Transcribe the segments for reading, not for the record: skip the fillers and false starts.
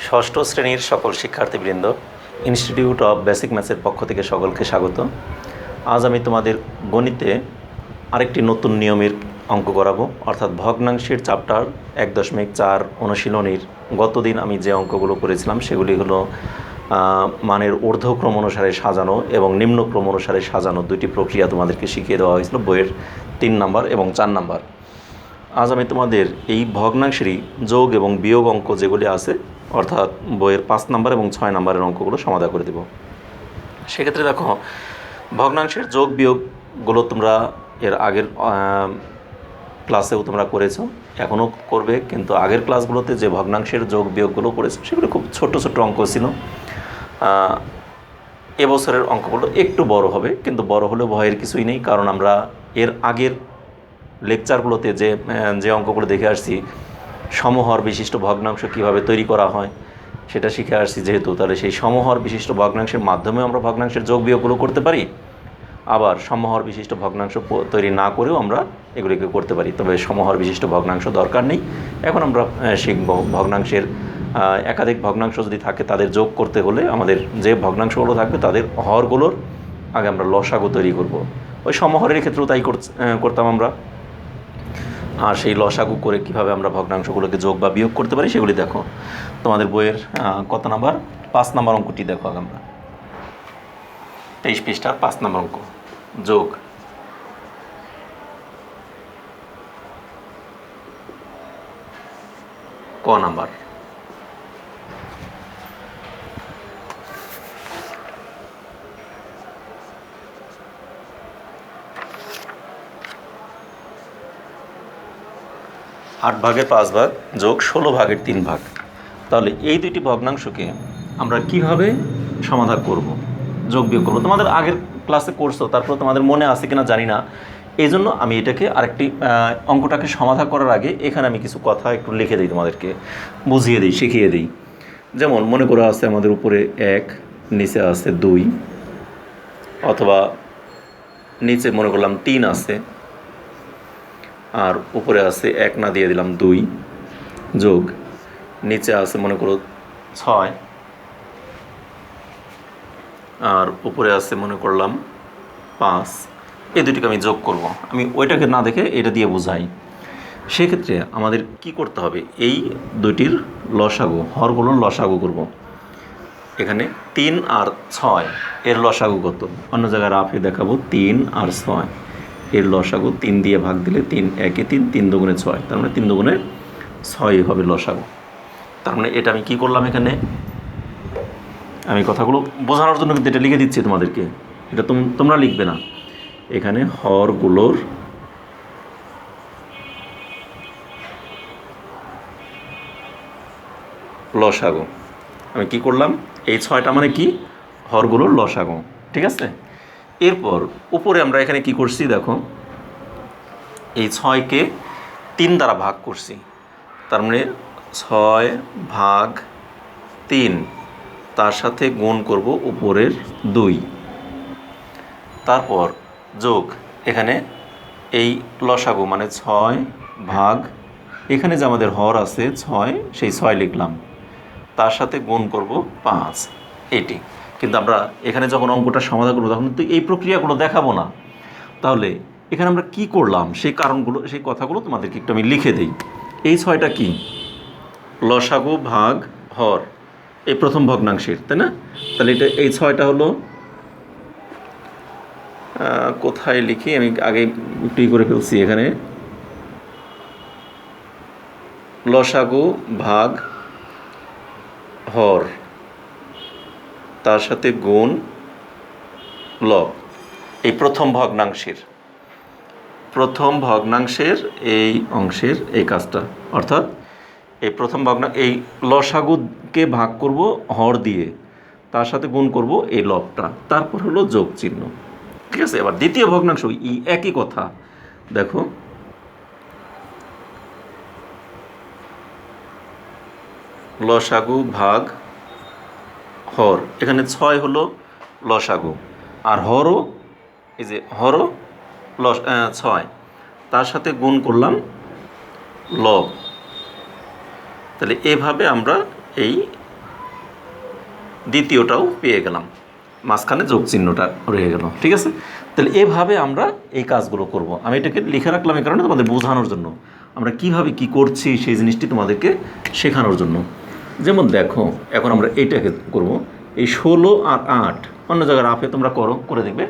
ষষ্ঠ শ্রেণীর সকল শিক্ষার্থীবৃন্দ, ইনস্টিটিউট অফ বেসিক ম্যাথসের পক্ষ থেকে সকলকে স্বাগত। আজ আমি তোমাদের গণিতে আরেকটি নতুন নিয়মের অঙ্ক করাবো, অর্থাৎ ভগ্নাংশের চ্যাপ্টার 1.4 অনুশীলনীর গতদিন আমি যে অঙ্কগুলো করেছিলাম সেগুলি হলো মানের ঊর্ধ্বক্রম অনুসারে সাজানো এবং নিম্নক্রম অনুসারে সাজানো দুটি প্রক্রিয়া তোমাদেরকে শিখিয়ে দেওয়া হয়েছিল বইয়ের 3 নাম্বার এবং 4 নাম্বার। আজ আমি তোমাদের এই ভগ্নাংশেরই যোগ এবং বিয়োগ অঙ্ক যেগুলি আছে, অর্থাৎ বইয়ের 5 নাম্বার এবং 6 নাম্বারের অঙ্কগুলো সমাধান করে দেব। সেক্ষেত্রে দেখো, ভগ্নাংশের যোগ বিয়োগগুলো তোমরা এর আগের ক্লাসেও তোমরা করেছো, এখনও করবে, কিন্তু আগের ক্লাসগুলোতে যে ভগ্নাংশের যোগ বিয়োগগুলো করেছো সেগুলো খুব ছোট ছোট অঙ্ক ছিল। এবছরের অঙ্কগুলো একটু বড় হবে, কিন্তু বড় হলেও ভয়ের কিছুই নেই, কারণ আমরা এর আগের লেকচারগুলোতে যে অঙ্কগুলো দেখে আসছি, সমহর বিশিষ্ট ভগ্নাংশ কীভাবে তৈরি করা হয় সেটা শিখে আসছি যেহেতু, তাহলে সেই সমহর বিশিষ্ট ভগ্নাংশের মাধ্যমে আমরা ভগ্নাংশের যোগ বিয়োগগুলো করতে পারি। আবার সমহর বিশিষ্ট ভগ্নাংশ তৈরি না করেও আমরা এগুলিকে করতে পারি, তবে সমহর বিশিষ্ট ভগ্নাংশ দরকার নেই। এখন আমরা শিখব ভগ্নাংশের একাধিক ভগ্নাংশ যদি থাকে তাদের যোগ করতে হলে আমাদের যে ভগ্নাংশগুলো থাকবে তাদের হরগুলোর আগে আমরা লসাগু তৈরি করব। ওই সমহরের ক্ষেত্রেও তাই করতাম আমরা। আর সেই লসাগু করে কীভাবে আমরা ভগ্নাংশগুলোকে যোগ বা বিয়োগ করতে পারি সেগুলি দেখো। তোমাদের বইয়ের কত নাম্বার? 5 নাম্বার অঙ্কটি দেখো আগে আমরা। 23 পৃষ্ঠার 5 নাম্বার অঙ্ক, যোগ। ক নাম্বার। আট ভাগের 5 ভাগ যোগ 16 ভাগের 3 ভাগ। তাহলে এই দুইটি ভগ্নাংশকে আমরা কিভাবে সমাধান করব, যোগ বিয়োগ করবো। তোমাদের আগের ক্লাসে করছো, তারপর তোমাদের মনে আছে কিনা জানি না, এই জন্য আমি এটাকে আরেকটি অঙ্কটাকে সমাধান করার আগে এখানে আমি কিছু কথা একটু লিখে দিই, তোমাদেরকে বুঝিয়ে দিই, শিখিয়ে দিই। যেমন মনে করা আছে আমাদের উপরে 1, নিচে আছে 2, অথবা নিচে মনে করলাম 3 আছে আর উপরে আছে 1 না দিয়ে দিলাম 2, যোগ নিচে আছে মনে করো 6 আর উপরে আছে মনে করলাম 5। এই দুটিকে আমি যোগ করব, আমি ওইটাকে না দেখে এটা দিয়ে বোঝাই। সেক্ষেত্রে আমাদের কি করতে হবে, এই দুটির লসাগু, হরগুলোর লসাগু করব। এখানে 3 আর 6 এর লসাগু কত, অন্য জায়গায় রাফে দেখাবো। 3 আর 6 এর লসাগু 3 দিয়ে ভাগ দিলে 3 একে 3, 3 দুগুণে 6, তার মানে 3 দুগুণে 6 হবে লসাগু। তার মানে এটা আমি কি করলাম, এখানে আমি কথাগুলো বোঝানোর জন্য কিন্তু এটা লিখে দিচ্ছি তোমাদেরকে, এটা তোমরা লিখবে না। এখানে হরগুলোর লসাগু আমি কি করলাম, এই 6টা মানে কি, হরগুলোর লসাগু, ঠিক আছে। এরপর উপরে আমরা এখানে কি করছি দেখো, এই 6কে 3 দ্বারা ভাগ করছি, তার মানে 6 ভাগ 3, তার সাথে গুণ করব উপরের 2, তারপর যোগ এখানে এই লসাগু মানে 6 ভাগ, এখানে যে আমাদের হর আছে 6, সেই 6 লিখলাম, তার সাথে গুণ করব 5, এটি। কিন্তু আমরা এখানে যখন অঙ্কটা সমাধান করবো তখন কিন্তু এই প্রক্রিয়াগুলো দেখাবো না। তাহলে এখানে আমরা কি করলাম সেই কারণগুলো, সেই কথাগুলো তোমাদেরকে একটু আমি লিখে দিই। এই 6টা কি, লসাগু ভাগ হর, এই প্রথম ভগ্নাংশের, তাই না? তাহলে এটা এই 6টা হলো, কোথায় লিখি আমি আগে একটু করে ফেলছি, এখানে লসাগু ভাগ হর, তার সাথে গুণ লব, এই প্রথম ভগ্নাংশের এই অংশের এই কাজটা, অর্থাৎ এই প্রথম এই লসাগুকে ভাগ করব হর দিয়ে, তার সাথে গুণ করব এই লবটা, তারপর হলো যোগ চিহ্ন, ঠিক আছে। এবার দ্বিতীয় ভগ্নাংশ একই কথা, দেখো লসাগু ভাগ হর, এখানে 6 হলো লসাগু আর হরও, এই যে হরও 6, তার সাথে গুণ করলাম লব। তাহলে এভাবে আমরা এই দ্বিতীয়টাও পেয়ে গেলাম, মাঝখানে যোগ চিহ্নটা রয়ে গেল। ঠিক আছে, তাহলে এভাবে আমরা এই কাজগুলো করব। আমি এটাকে লিখে রাখলাম এই কারণে তোমাদের বোঝানোর জন্য, আমরা কিভাবে কি করছি সেই জিনিসটি তোমাদেরকে শেখানোর জন্য। যেমন দেখো, এখন আমরা এইটাকে করব, এই 16 আর 8 অন্য জায়গায় রাফে তোমরা করে দেখবে,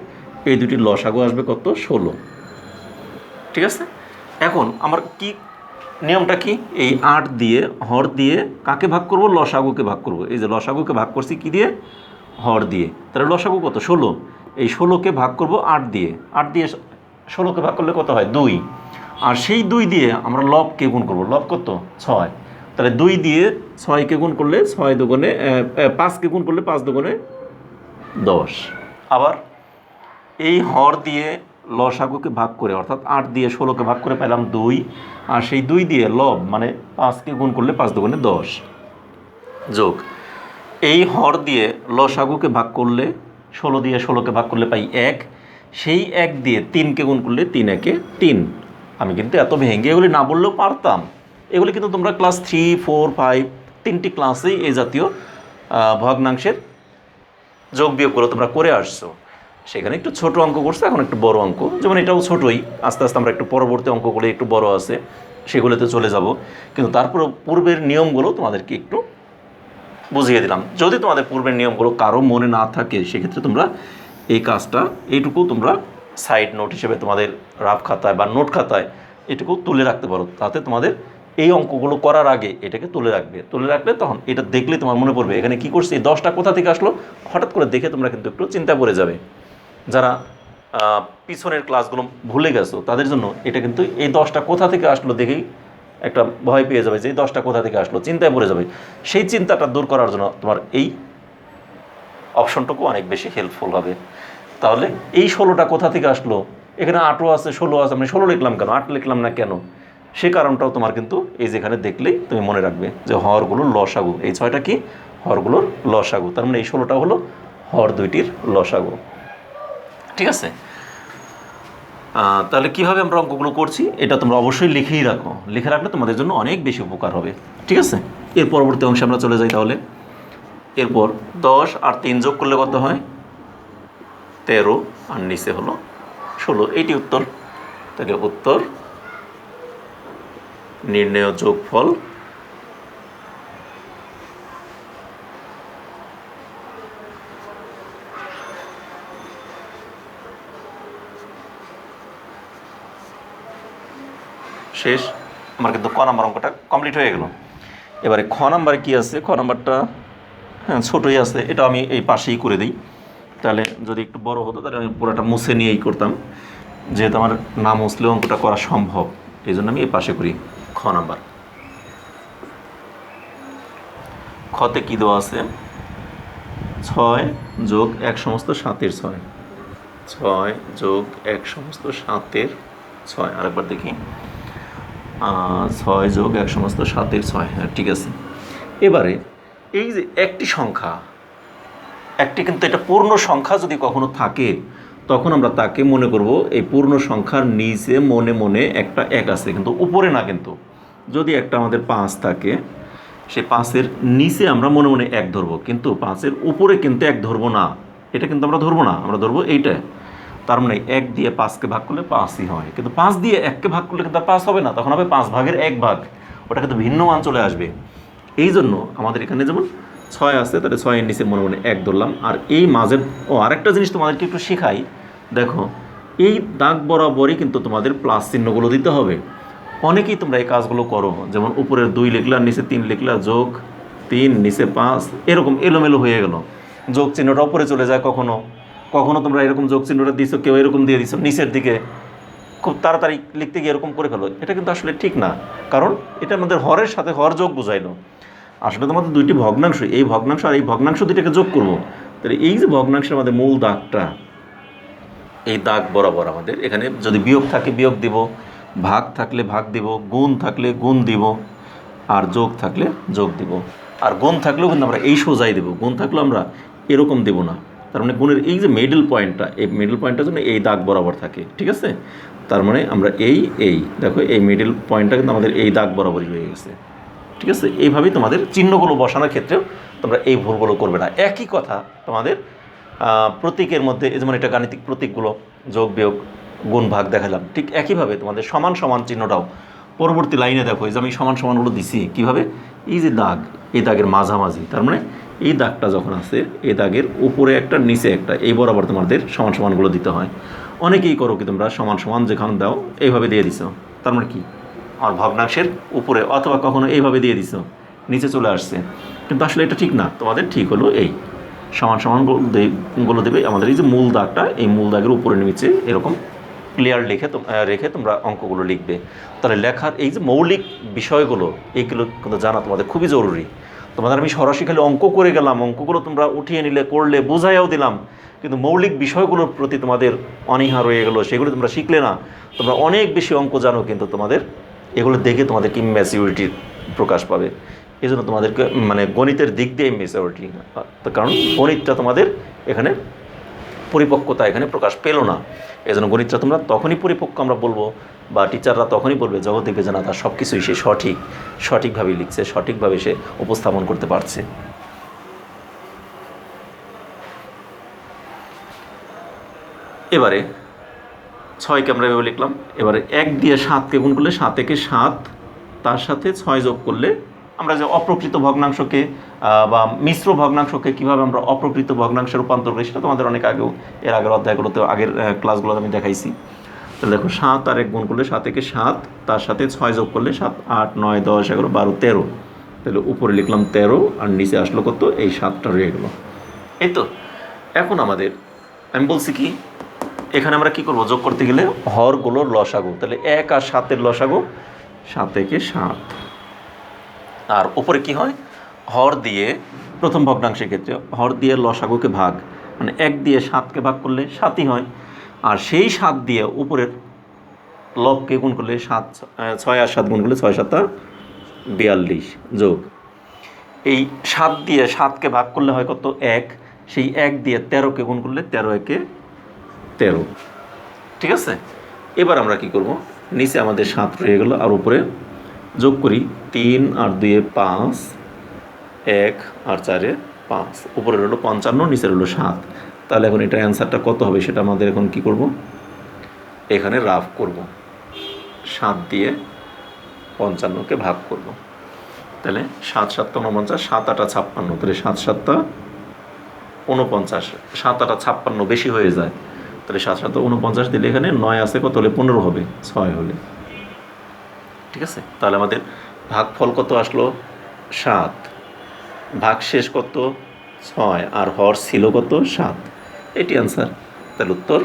এই দুটির লসাগু আসবে কত? 16। ঠিক আছে, এখন আমার কি নিয়মটা কি? এই 8 দিয়ে হর দিয়ে কাকে ভাগ করব? লসাগুকে ভাগ করব। এই যে লসাগুকে ভাগ করছি কি দিয়ে? হর দিয়ে। তাহলে লসাগু কত? 16। এই 16কে ভাগ করব 8 দিয়ে। 8 দিয়ে 16কে ভাগ করলে কত হয়? 2। আর সেই 2 দিয়ে আমরা লবকে গুণ করব। লব কত? 6। তাহলে 2 দিয়ে 6কে গুণ করলে 6 দুগুণে 5কে গুণ করলে 5 দুগুণে 10। আবার এই হর দিয়ে লসাগুকে ভাগ করে, অর্থাৎ 8 দিয়ে 16কে ভাগ করে পেলাম 2। আর সেই 2 দিয়ে লব মানে 5কে গুণ করলে 5 দুগুণে 10 যোগ এই হর দিয়ে লসাগুকে ভাগ করলে 16 দিয়ে 16কে ভাগ করলে পাই 1। সেই 1 দিয়ে 3কে গুণ করলে 3 একে 3। আমি কিন্তু এত ভেঙে এগুলি না বললেও পারতাম। এগুলি কিন্তু তোমরা ক্লাস 3, 4, 5 তিনটি ক্লাসেই এই জাতীয় ভগ্নাংশের যোগ বিয়োগগুলো তোমরা করে আসছো। সেখানে একটু ছোট অঙ্ক করছে, এখন একটু বড় অঙ্ক, যেমন এটাও ছোটই। আস্তে আস্তে আমরা একটু পরবর্তী অঙ্কগুলো একটু বড় আছে সেগুলোতে চলে যাব, কিন্তু তারপর পূর্বের নিয়মগুলো তোমাদেরকে একটু বুঝিয়ে দিলাম। যদি তোমাদের পূর্বের নিয়মগুলো কারো মনে না থাকে, সেক্ষেত্রে তোমরা এই কাজটা এইটুকু তোমরা সাইড নোট হিসেবে তোমাদের রাফ খাতায় বা নোট খাতায় এটুকু তুলে রাখতে পারো। তাতে তোমাদের এই অঙ্কগুলো করার আগে এটাকে তুলে রাখবে। তুলে রাখলে তখন এটা দেখলে তোমার মনে পড়বে এখানে কী করছি, এই 10টা কোথা থেকে আসলো হঠাৎ করে দেখে তোমরা কিন্তু একটু চিন্তা পড়ে যাবে। যারা পিছনের ক্লাসগুলো ভুলে গেছো তাদের জন্য এটা কিন্তু এই 10টা কোথা থেকে আসলো দেখেই একটা ভয় পেয়ে যাবে যে এই 10টা কোথা থেকে আসলো, চিন্তায় পড়ে যাবে। সেই চিন্তাটা দূর করার জন্য তোমার এই অপশনটুকু অনেক বেশি হেল্পফুল হবে। তাহলে এই 16টা কোথা থেকে আসলো, এখানে 8ও আছে 16 আছে, আমি 16 লিখলাম কেন, 8 লিখলাম না কেন, সে কারণটাও তোমার কিন্তু এই যেখানে দেখলেই তুমি মনে রাখবে যে হরগুলোর লসাগু। এই 6টা কি? হরগুলোর লসাগু। তার মানে এই 16টা হলো হর দুইটির লসাগু। ঠিক আছে, তাহলে কীভাবে আমরা অঙ্কগুলো করছি এটা তোমরা অবশ্যই লিখেই রাখো। লিখে রাখলে তোমাদের জন্য অনেক বেশি উপকার হবে। ঠিক আছে, এর পরবর্তী অংশে আমরা চলে যাই। তাহলে এরপর 10 আর 3 যোগ করলে কত হয়? 13 আর নিচে হলো 16। এইটি উত্তর। তাহলে উত্তর নির্ণেয় যোগফল শেষ। আমার কিন্তু ক নাম্বার অঙ্কটা কমপ্লিট হয়ে গেল। এবারে খ নাম্বারে কী আছে? খ নাম্বারটা হ্যাঁ ছোটোই আছে, এটা আমি এই পাশেই করে দিই। তাহলে যদি একটু বড় হতো তাহলে আমি পুরোটা মুছে নিয়েই করতাম, যেহেতু আমার না মুছলেও অঙ্কটা করা সম্ভব, এই জন্য আমি এই পাশে করি। খ নাম্বার, খতে কী দেওয়া আছে? 6 যোগ 1 সমস্ত 7-এর 6। 6 যোগ 1 সমস্ত 7-এর 6। আরেকবার দেখি, 6 যোগ 1 সমস্ত 7-এর 6। হ্যাঁ ঠিক আছে। এবারে এই যে একটি সংখ্যা, একটি কিন্তু এটা পূর্ণ সংখ্যা যদি কখনো থাকে তখন আমরা তাকে মনে করব এই পূর্ণ সংখ্যার নিচে মনে মনে একটা 1 আছে, কিন্তু উপরে না। কিন্তু যদি একটা আমাদের 5 থাকে, সেই 5-এর নিচে আমরা মনে মনে 1 ধরবো, কিন্তু 5-এর উপরে কিন্তু 1 ধরবো না। এটা কিন্তু আমরা ধরবো না, আমরা ধরবো এইটা। তার মানে 1 দিয়ে 5কে ভাগ করলে 5ই হয়, কিন্তু 5 দিয়ে 1কে ভাগ করলে কিন্তু আর 5 হবে না, তখন হবে 5 ভাগের 1 ভাগ। ওটা কিন্তু ভিন্ন মান চলে আসবে। এই জন্য আমাদের এখানে যেমন 6 আছে, তাহলে 6-এর নিচে মনে মনে 1 ধরলাম। আর এই মাঝের আরেকটা জিনিস তোমাদেরকে একটু শেখাই। দেখো, এই দাগ বরাবরই কিন্তু তোমাদের প্লাস চিহ্নগুলো দিতে হবে। অনেকেই তোমরা এই কাজগুলো করো, যেমন উপরের 2 লিখলা, নিচে 3 লিখলা, যোগ 3, নিচে 5, এরকম এলোমেলো হয়ে গেল। যোগ চিহ্নটা উপরে চলে যায়, কখনো কখনো তোমরা এরকম যোগ চিহ্নটা দিছো, কেউ এরকম দিয়ে দিছো নিচের দিকে, খুব তাড়াতাড়ি লিখতে গিয়ে এরকম করে ফেলো। এটা কিন্তু আসলে ঠিক না, কারণ এটা আমাদের হরের সাথে হর যোগ বোঝাইলো। আসলে তোমাদের দুইটি ভগ্নাংশ, এই ভগ্নাংশ আর এই ভগ্নাংশ দুইটাকে যোগ করব। তাহলে এই যে ভগ্নাংশের আমাদের মূল দাগটা, এই দাগ বরাবর আমাদের এখানে যদি বিয়োগ থাকে বিয়োগ দিব, ভাগ থাকলে ভাগ দিব, গুণ থাকলে গুণ দিব, আর যোগ থাকলে যোগ দিব। আর গুণ থাকলেও কিন্তু আমরা এই সোজাই দেবো, গুণ থাকলেও আমরা এরকম দেবো না। তার মানে গুণের এই যে মিডল পয়েন্টটা, এই মিডল পয়েন্টটার জন্য এই দাগ বরাবর থাকে। ঠিক আছে, তার মানে আমরা এই দেখো এই মিডল পয়েন্টটা কিন্তু আমাদের এই দাগ বরাবরই হয়ে গেছে। ঠিক ঠিক আছে? এইভাবেই তোমাদের চিহ্নগুলো বসানোর ক্ষেত্রেও তোমরা এই ভুলগুলো করবে না। একই কথা তোমাদের প্রতীকের মধ্যে, যেমন এটা গাণিতিক প্রতীকগুলো যোগ বিয়োগ গুণ ভাগ দেখালাম, ঠিক একইভাবে তোমাদের সমান সমান চিহ্নটাও পরবর্তী লাইনে দেখো, এই যে আমি সমান সমানগুলো দিছি কীভাবে, এই যে দাগ, এই দাগের মাঝামাঝি, তার মানে এই দাগটা যখন আছে এই দাগের উপরে একটা নিচে একটা, এই বরাবর তোমাদের সমান সমানগুলো দিতে হয়। অনেকেই করো কি তোমরা সমান সমান যেখানে দাও এইভাবে দিয়ে দিছো, তার মানে কি আমার ভগ্নাংশের উপরে, অথবা কখনো এইভাবে দিয়ে দিছো নিচে চলে আসছে, কিন্তু আসলে এটা ঠিক না। তোমাদের ঠিক হলো এই সমান সমানগুলো দেবে আমাদের এই যে মূল দাগটা, এই মূল দাগের উপরে নিচে এরকম ক্লিয়ার রেখে তোমরা অঙ্কগুলো লিখবে। তাহলে লেখার এই যে মৌলিক বিষয়গুলো, এইগুলো কিন্তু জানা তোমাদের খুবই জরুরি। তোমাদের আমি সরাসরি খালি অঙ্ক করে গেলাম, অঙ্কগুলো তোমরা উঠিয়ে নিলে, করলে, বোঝাইয়াও দিলাম, কিন্তু মৌলিক বিষয়গুলোর প্রতি তোমাদের অনীহা রয়ে গেলো, সেগুলো তোমরা শিখলে না। তোমরা অনেক বেশি অঙ্ক জানো, কিন্তু তোমাদের এগুলো দেখে তোমাদেরকে ম্যাচিউরিটির প্রকাশ পাবে। এই জন্য তোমাদেরকে মানে গণিতের দিক দিয়ে ম্যাচিউরিটি, কারণ গণিতটা তোমাদের এখানে পরিপক্কতা এখানে প্রকাশ পেল না। এই জন্য গণিতটা তোমরা তখনই পরিপক্ক আমরা বলবো, বা টিচাররা তখনই বলবে যখন দেখবে যে না, তার সব কিছুই সে সঠিকভাবেই লিখছে, সঠিকভাবে সে উপস্থাপন করতে পারছে। এবারে 6কে আমরা এভাবে লিখলাম। এবারে 1 দিয়ে 7কে গুণ করলে 7 একে 7, তার সাথে 6 যোগ করলে আমরা যে অপ্রকৃত ভগ্নাংশকে বা মিশ্র ভগ্নাংশকে কীভাবে আমরা অপ্রকৃত ভগ্নাংশে রূপান্তর করি, সেটা তোমাদের অনেক আগেও, এর আগের অধ্যায়গুলোতে, আগের ক্লাসগুলোতে আমি দেখাইছি। তাহলে দেখো 7 আর 1 গুণ করলে 7 একে 7, তার সাথে 6 যোগ করলে 7, 8, 9, 10, 11, 12, 13। তাহলে উপরে লিখলাম 13, আর নিচে আসলো কত, এই 7টা রয়ে গেলো। এই তো এখন আমাদের আমি বলছি কি, এখানে আমরা কি করব, যোগ করতে গেলে হরগুলোর লসাগু। তাহলে 1 আর 7-এর লসাগু 7 একে 7, আর উপরে কি হয়, হর দিয়ে প্রথম ভগ্নাংশের ক্ষেত্রে হর দিয়ে লসাগুকে ভাগ, মানে 1 দিয়ে 7কে ভাগ করলে 7ই হয়, আর সেই 7 দিয়ে উপরের লবকে গুণ করলে 6 আর 7 গুণ করলে 6 7 42 যোগ এই 7 দিয়ে 7কে ভাগ করলে হয় কত, 1, সেই 1 দিয়ে 13কে গুণ করলে 13 একে 13। ঠিক আছে? এবার আমরা কি করব, নিচে আমাদের 7 রয়ে গেল, আর উপরে যোগ করি 3 আর 2 5, 1 আর 4 5, উপরে রইল 55, নিচে রইল 7। তাহলে এখন এটা অ্যান্সারটা কত হবে সেটা আমাদের এখন কি করব, এখানে রাফ করব, 7 দিয়ে 55কে ভাগ করব। তাহলে 7 7 49, 7 8 56, তাহলে 7 7 49, 7 8 56 বেশি হয়ে যায়। তাহলে 7 7 49 দিলে এখানে 9 আছে, কত হলে 15 হবে, 6 হলে। ঠিক আছে? তাহলে আমাদের ভাগফল কত আসলো, 7, ভাগ শেষ কত, 6, আর হর ছিল কত, 7। এটি অ্যান্সার। তাহলে উত্তর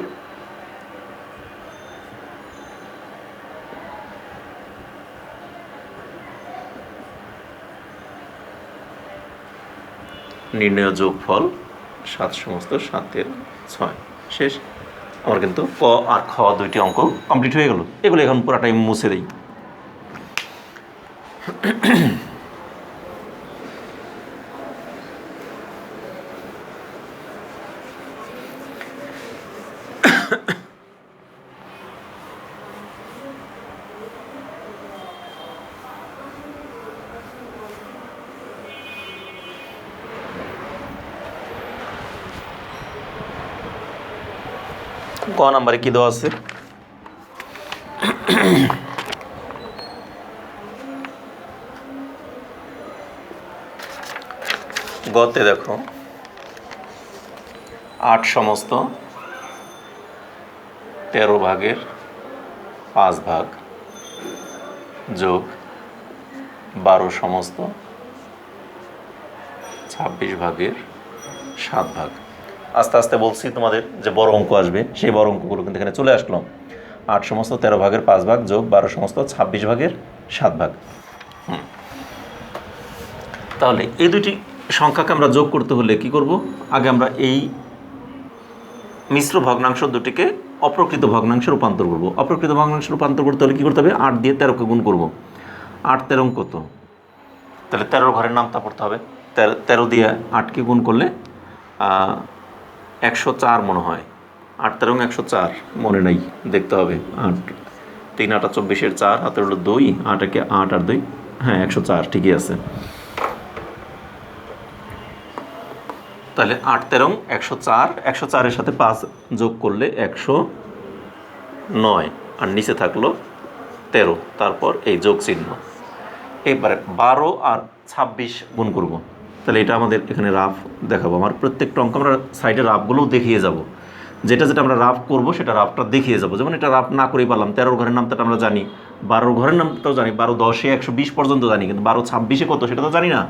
নির্ণয় যোগফল 7 সমস্ত 7-এর 6 শেষ। আমার কিন্তু ক আর খ দুইটি অঙ্ক কমপ্লিট হয়ে গেল। এগুলো এখন পুরাটাই মুছে দিই। ক নাম্বারে কি দেওয়া আছে, গতে দেখো 8 সমস্ত 13 ভাগের 5 ভাগ যোগ 12 সমস্ত 26 ভাগের 7 ভাগ। আস্তে আস্তে বলছি তোমাদের যে বড় অঙ্ক আসবে, সেই বড় অঙ্কগুলো কিন্তু এখানে চলে আসলো। 8 সমস্ত 13 ভাগের 5 ভাগ যোগ 12 সমস্ত 26 ভাগের 7 ভাগ। তাহলে এই দুটি সংখ্যাকে আমরা যোগ করতে হলে কি করব, আগে আমরা এই মিশ্র ভগ্নাংশ দুটিকে অপ্রকৃত ভগ্নাংশে রূপান্তর করব। অপ্রকৃত ভগ্নাংশে রূপান্তর করতে হলে কী করতে হবে, 8 দিয়ে 13কে গুণ করব। 8 13 কত, তাহলে 13 ঘরের নামটা পড়তে হবে। 13 দিয়ে 8কে গুণ করলে 104 মনে হয়। 8 13 104 মনে নাই, দেখতে হবে। 8 3 8 24-4, হাতে হলো 2, 8 একে 8 আর 2 হ্যাঁ 104 ঠিকই আছে। তাহলে 8 13 104, 104-এর সাথে 5 যোগ করলে 109, আর নিচে থাকলো 13, তারপর এই যোগ চিহ্ন। এবারে 12 আর 26 গুণ করব। তাহলে এটা আমাদের এখানে রাফ দেখাবো। আমার প্রত্যেকটা অঙ্ক আমরা সাইডে রাফগুলোও দেখিয়ে যাব, যেটা যেটা আমরা রাফ করব সেটা রাফটা দেখিয়ে যাব। যেমন এটা রাফ না করেই পারলাম, 13 ঘরের নামটা আমরা জানি, 12 ঘরের নামটাও জানি, 12 10-এ 120 পর্যন্ত জানি, কিন্তু 12 26-এ কত সেটা তো জানি না,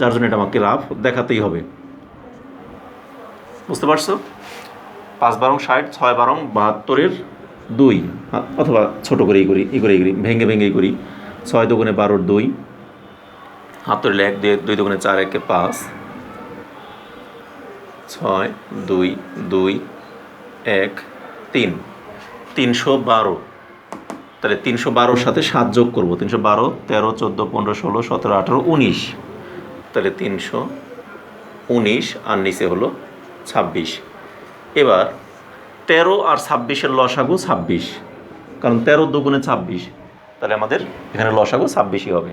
যার জন্য এটা আমাকে রাফ দেখাতেই হবে। বুঝতে পারছো? 5 12 60, 6 12 72-এর 2, অথবা ছোটো করেই করি, ভেঙে ভেঙেই করি। 6 দুগুণে 12-এর 2, হাত ধরলে 1 2 2 দুগুণে 4 1 5, 6 2 2 1 3, 312। তাহলে 312-র সাথে 7 যোগ করবো। 312 13 14 15 16 17 18 19, তাহলে 319, আর নিচে হলো 26। এবার 13 আর 26-এর লসাগু 26, কারণ 13 দুগুণে 26, তাহলে আমাদের এখানে লসাগু 26-ই হবে।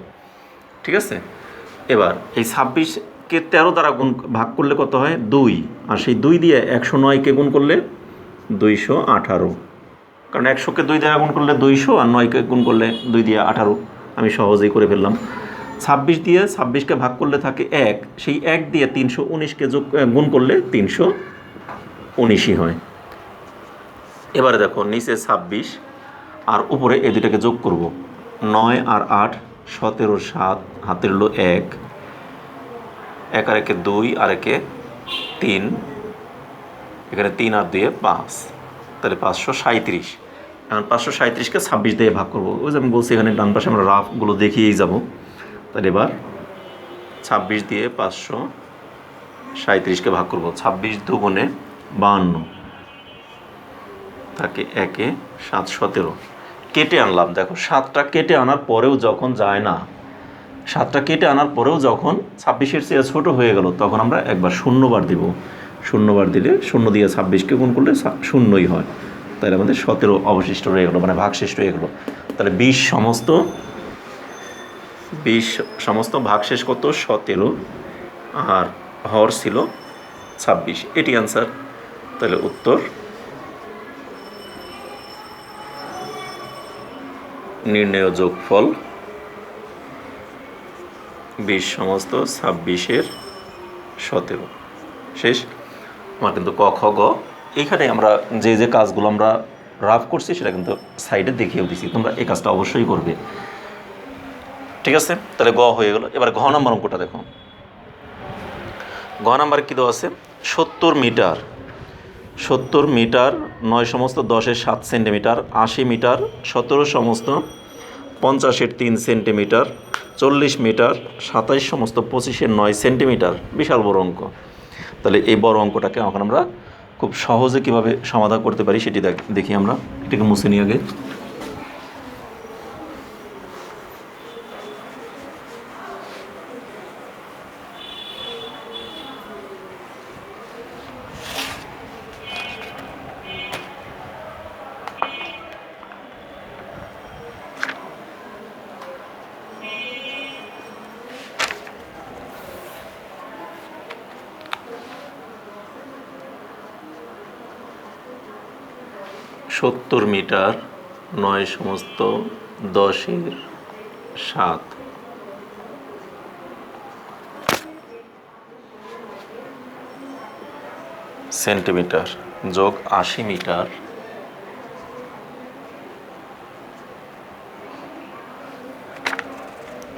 ঠিক আছে? এবার এই 26-কে 13 দ্বারা ভাগ করলে কত হয়? 2, আর সেই 2 দিয়ে 109-কে গুণ করলে 218, কারণ 100-কে 2 দ্বারা গুণ করলে 200, আর 9-কে গুণ করলে 2 দিয়ে 18, আমি সহজেই করে ফেললাম। 26 দিয়ে 26-কে ভাগ করলে থাকে 1, সেই 1 দিয়ে 319-কে গুণ করলে 319-ই হয়। এবারে দেখো নিচে 26 আর উপরে এই দুটাকে যোগ করব। 9 আর 8 17 7, হাতের হলো 1 আর 1-এ 2 আর 1-এ 3, এখানে 3 আর 2-এ 5, তাহলে 537। এখন 537-কে 26 দিয়ে ভাগ করবো। ওই যে আমি বলছি এখানে ডান পাশে আমরা রাফগুলো দেখিয়েই যাব। তাহলে এবার 26 দিয়ে 537-কে ভাগ করবো। 26 দুগুণে 52, তাকে 1-এ 7 17, কেটে আনলাম। দেখো 7টা কেটে আনার পরেও যখন যায় না, 7টা কেটে আনার পরেও যখন 26-এর চেয়ে ছোটো হয়ে গেল, তখন আমরা একবার শূন্যবার দিব। শূন্যবার দিলে 0 দিয়ে 26-কে গুণ করলে 0ই হয়। তাহলে আমাদের 17 অবশিষ্ট রয়ে গেলো, মানে ভাগশেষ রয়ে গেলো। তাহলে 20 সমস্ত ভাগশেষ কত? 17, আর হর ছিল 26। এটি অ্যান্সার। তাহলে উত্তর নির্ণেয় যোগফল 20 সমস্ত 26-এর 17। শেষ। আমার কিন্তু ক খ গ এইখানে আমরা যে যে কাজগুলো আমরা রাফ করছি সেটা কিন্তু সাইডে দেখিয়েও দিছি, তোমরা এই কাজটা অবশ্যই করবে। ঠিক আছে? তাহলে গ হয়ে গেল। এবার ঘ নাম্বার অঙ্কটা দেখো। ঘ নাম্বার কী দেওয়া আছে? 70 মিটার 9 সমস্ত 10-এর 7 সেন্টিমিটার, 80 মিটার 17 সমস্ত 50-এর 3 সেন্টিমিটার, 40 মিটার 27 সমস্ত 25-এর 9 সেন্টিমিটার। বিশাল বড় অঙ্ক। তাহলে এই বড় অঙ্কটাকে এখন আমরা খুব সহজে কীভাবে সমাধান করতে পারি সেটি দেখি। আমরা এটাকে মুছে নিই আগে। সত্তর মিটার 9 সমস্ত 10-এর 7 সেন্টিমিটার যোগ 80 মিটার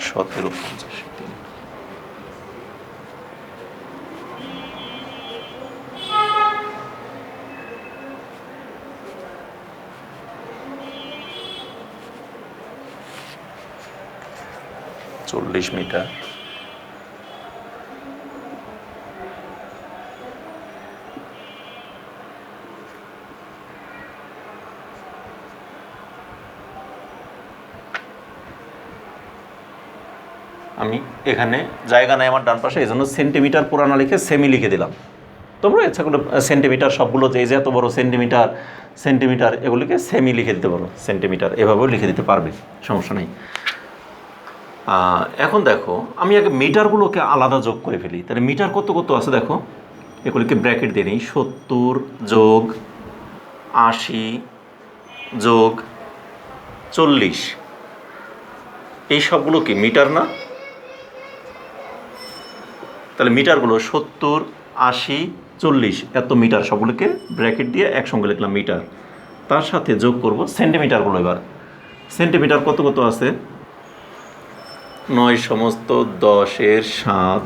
17 50 40 মিটার আমি এখানে জায়গা নেই আমার ডান পাশে, এই জন্য সেন্টিমিটার পুরানা লিখে সেমি লিখে দিলাম। তোমরা ইচ্ছা করলে সেন্টিমিটার সবগুলো যে এত বড় সেন্টিমিটার এগুলিকে সেমি লিখে দিতে পারো, সেন্টিমিটার এভাবেও লিখে দিতে পারবে, সমস্যা নেই। এখন দেখো আমি আগে মিটারগুলোকে আলাদা যোগ করে ফেলি। তাহলে মিটার কত কত আছে দেখো, এগুলিকে ব্র্যাকেট দিয়ে নিই। 70 যোগ 80 যোগ 40, এই সবগুলো কি মিটার না? তাহলে মিটারগুলো 70 80 40 এত মিটার, সবগুলোকে ব্র্যাকেট দিয়ে একসঙ্গে লিখলাম মিটার। তার সাথে যোগ করব সেন্টিমিটারগুলো। এবার সেন্টিমিটার কত কত আছে, 9 সমস্ত 10-এর 7,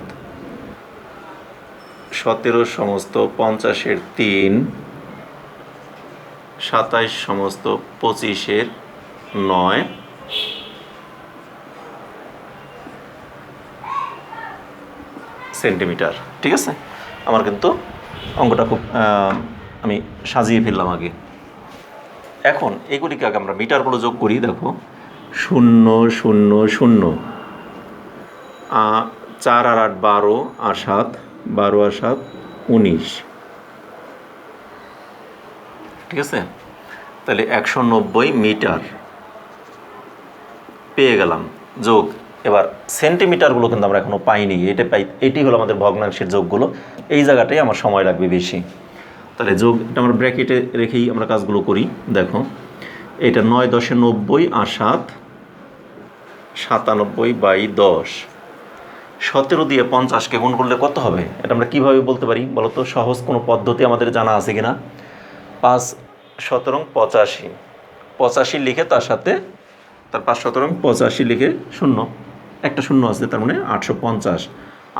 17 সমস্ত 50-এর 3, 27 সমস্ত 25-এর 9, সেন্টিমিটার। ঠিক আছে, আমার কিন্তু অঙ্কটা খুব আমি সাজিয়ে ফেললাম আগে। এখন এগুলিকে আগে আমরা মিটারগুলো যোগ করি। দেখো 0 0 0, 4 আর 8 12, আর 7 12 আর 7 19। ঠিক আছে, তাহলে 190 মিটার পেয়ে গেলাম। যোগ এবার সেন্টিমিটারগুলো কিন্তু আমরা এখনও পাইনি, এটি হলো আমাদের ভগ্নাংশের যোগগুলো। এই জায়গাটাই আমার সময় লাগবে বেশি। তাহলে যোগ এটা আমরা ব্র্যাকেটে রেখেই আমরা কাজগুলো করি। দেখো এটা 9 10 90 আর 7 97/10। 17 দিয়ে 50-কে গুণ করলে কত হবে, এটা আমরা কীভাবে বলতে পারি বলো তো? সহজ কোনো পদ্ধতি আমাদের জানা আছে কি না? 5 17 85, 85 লিখে তার সাথে তার 5 17 85 লিখে শূন্য, একটা শূন্য আছে, তার মানে 850।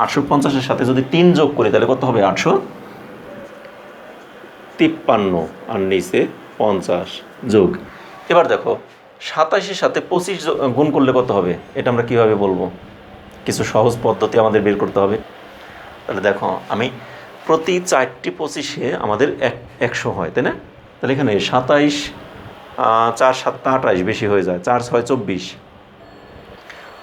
850-এর সাথে যদি 3 যোগ করি তাহলে কত হবে? 853, আর নিচে 50 যোগ। এবার দেখো 27-এর সাথে 25 গুণ করলে কত হবে, এটা আমরা কীভাবে বলবো? কিছু সহজ পদ্ধতি আমাদের বের করতে হবে। তাহলে দেখো আমি প্রতি 4টি 25-এ আমাদের 100 হয়, তাই না? তাহলে এখানে 27 4 7 28 বেশি হয়ে যায়, 4 6 24।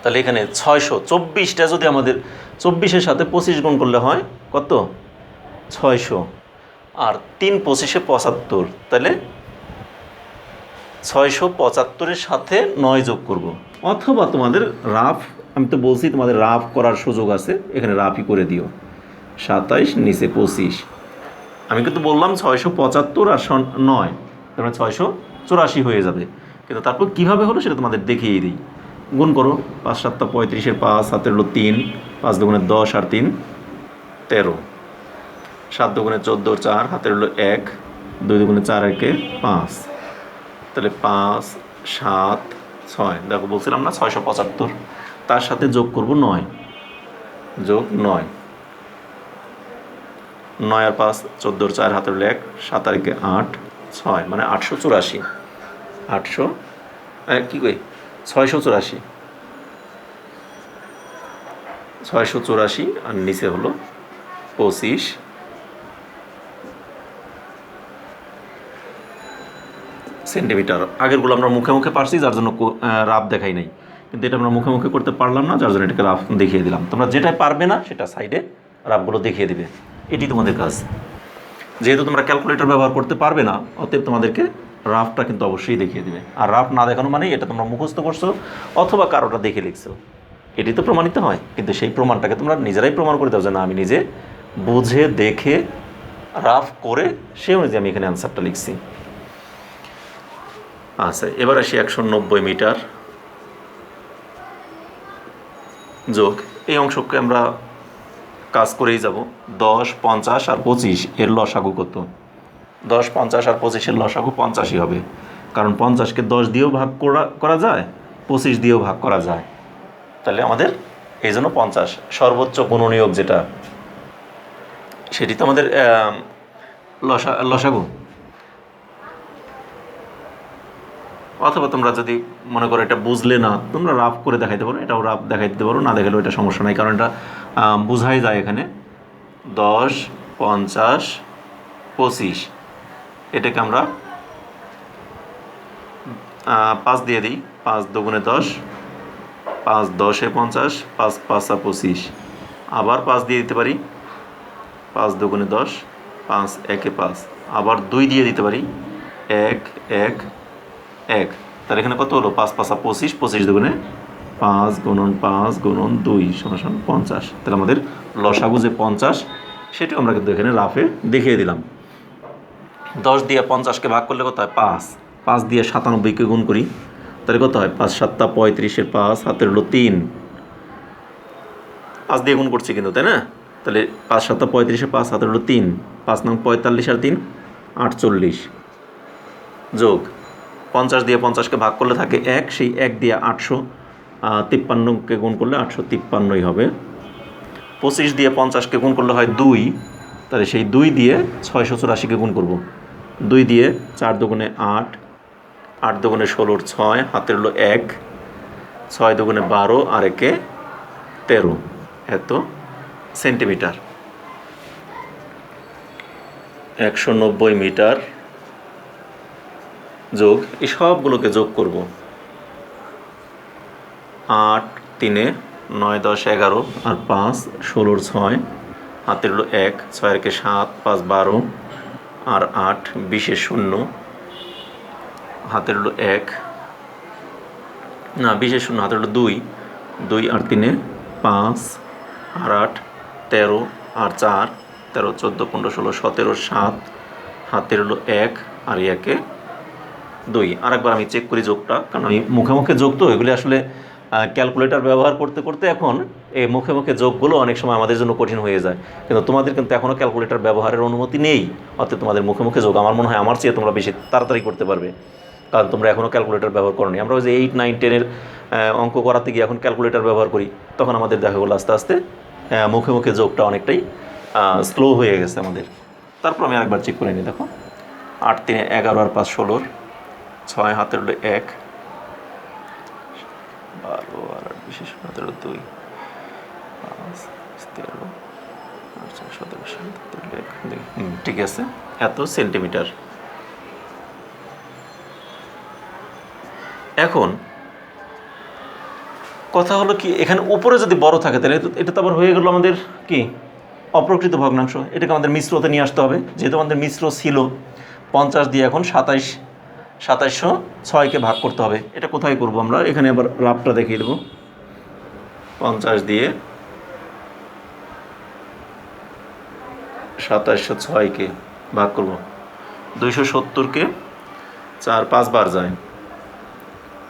তাহলে এখানে 624টা যদি আমাদের 24-এর সাথে 25 গুণ করলে হয় কত? 600। আর 3 25-এ 75, তাহলে 675-এর সাথে 9 যোগ করব। অথবা তোমাদের রাফ, আমি তো বলছি তোমাদের রাফ করার সুযোগ আছে, এখানে রাফই করে দিও। 27 নিচে 25, আমি কিন্তু বললাম 675 আর 9, তার মানে 684 হয়ে যাবে। কিন্তু তারপর কীভাবে হলো সেটা তোমাদের দেখিয়ে দিই। গুণ করো, 5 7 35-এর 5, 7 হলো 3, 5 2 10 আর 3 13, 7 2 14 4, হাতের হলো 1, 2 2 4 1 5, তাহলে 5 7 6। দেখো বলছিলাম না 675, তার সাথে যোগ করব 9, যোগ 9, 9 আর 5 14 4, হাতের হলো 1, 7 আর 8 6, মানে 884। 800 কী কই 684, 684 আর নিচে হলো 25 সেন্টিমিটার। আগেরগুলো আমরা মুখে মুখে পারছি, যার জন্য রাফ দেখাই নাই, কিন্তু এটা আমরা মুখে মুখে করতে পারলাম না, যার জন্য এটাকে রাফ দেখিয়ে দিলাম। তোমরা যেটাই পারবে না সেটা সাইডে রাফগুলো দেখিয়ে দিবে, এটি তোমাদের কাজ। যেহেতু তোমরা ক্যালকুলেটর ব্যবহার করতে পারবে না, অতএব তোমাদেরকে রাফটা কিন্তু অবশ্যই দেখিয়ে দেবে। আর রাফ না দেখানো মানে এটা তোমরা মুখস্থ করছো অথবা কারোটা দেখে লিখছো, এটি তো প্রমাণিত হয়। কিন্তু সেই প্রমাণটাকে তোমরা নিজেরাই প্রমাণ করে দাও যে না, আমি নিজে বুঝে দেখে রাফ করে সে অনুযায়ী আমি এখানে অ্যান্সারটা লিখছি। আচ্ছা, এবার আসি 190 মিটার যোগ। এই অংশকে আমরা কাজ করেই যাব। 10 50 আর 25 এর লসাগু কত? 10 50 আর 25-এর লসাগু 85 হবে, কারণ 50-কে 10 দিয়েও ভাগ করা যায়, 25 দিয়েও ভাগ করা যায়। তাহলে আমাদের এই জন্য 50 সর্বোচ্চ গুণনীয়ক যেটা, সেটি তো আমাদের লসাগু। অথবা তোমরা যদি মনে করো এটা বুঝলে না, তোমরা রাফ করে দেখাইতে পারো, এটাও রাফ দেখাই দিতে পারো, না দেখালেও এটা সমস্যা নাই, কারণ এটা বোঝাই যায় এখানে। 10 50 25, এটাকে আমরা 5 দিয়ে দিই। 5 2 10, 5 10 50, 5 5 25, আবার 5 দিয়ে দিতে পারি। 5 2 10, 5 1 5, আবার 2 দিয়ে দিতে পারি। 1 1 1, তাহলে এখানে কত হলো? 5 5 25, 25 2 5 গুণন 5 গুণন 2 সমান 50। তাহলে আমাদের লসাগু যে 50 সেটাও আমরা কিন্তু এখানে রাফে দেখিয়ে দিলাম। 10 দিয়ে 50কে ভাগ করলে কত হয়? 5। 5 দিয়ে 97কে গুণ করি, তাহলে কত হয়? 5 7 35 5 হাতের হলো 3। 5 দিয়ে গুণ করছি কিন্তু, তাই না? তাহলে 5 7 35 5 হাতের হলো 3। 5 নং 45 আর 3 48 যোগ 50 দিয়ে 50কে ভাগ করলে থাকে 1, সেই 1 দিয়ে 853কে গুণ করলে 853ই হবে। 25 দিয়ে 50কে গুণ করলে হয় 2, তাহলে সেই 2 দিয়ে 684কে গুণ করব। 2 দিয়ে 4 দুগুণে 8, 8 দুগুণে 16 6 হাতের হলো 1, 6 দুগুণে 12 আর 1 13 এত সেন্টিমিটার। 190 মিটার যোগ এই সবগুলোকে যোগ করব। 8 3 9 10 11 আর 5 16 6 হাতের হলো 1, 6 1 7 5 12 আর 8 20 0 হাতের হলো 1 না 20 0 হাতের হলো 2, 2 আর 3 5 আর 8 13 আর 4 13 14 15 16 17 7 হাতের হলো 1 আর 1 2। আরেকবার আমি চেক করি যোগটা, কারণ আমি মুখে মুখে যোগ তো এগুলি আসলে ক্যালকুলেটর ব্যবহার করতে করতে এখন এই মুখে মুখে যোগগুলো অনেক সময় আমাদের জন্য কঠিন হয়ে যায়। কিন্তু তোমাদের কিন্তু এখনও ক্যালকুলেটর ব্যবহারের অনুমতি নেই, অর্থাৎ তোমাদের মুখে মুখে যোগ আমার মনে হয় আমার চেয়ে তোমরা বেশি তাড়াতাড়ি করতে পারবে, কারণ তোমরা এখনও ক্যালকুলেটর ব্যবহার করোনি। আমরা ওই যে 8 9 10-এর অঙ্ক করাতে গিয়ে এখন ক্যালকুলেটর ব্যবহার করি, তখন আমাদের দেখা গেলো আস্তে আস্তে মুখে মুখে যোগটা অনেকটাই স্লো হয়ে গেছে আমাদের। তারপর আমি আরেকবার চেক করে নিই। দেখো 8 3 11 আর 5 16, 6 হাতের হলো 1 12 আর 20 হাতের হলো 2 5 13 আর 17 7 ঠিক আছে, এত সেন্টিমিটার। এখন কথা হলো কি, এখানে উপরে যদি বড় থাকে তাহলে এটা তো আবার হয়ে গেল আমাদের কি অপ্রকৃত ভগ্নাংশ। এটাকে আমাদের মিশ্রতে নিয়ে আসতে হবে। যেহেতু আমাদের মিশ্র ছিল 50 দিয়ে এখন 2706কে ভাগ করতে হবে। এটা কোথায় করব আমরা? এখানে আবার রাফটা দেখিয়ে দেবো। 50 দিয়ে 2706কে ভাগ করব। 270কে 4 5 বার যায়,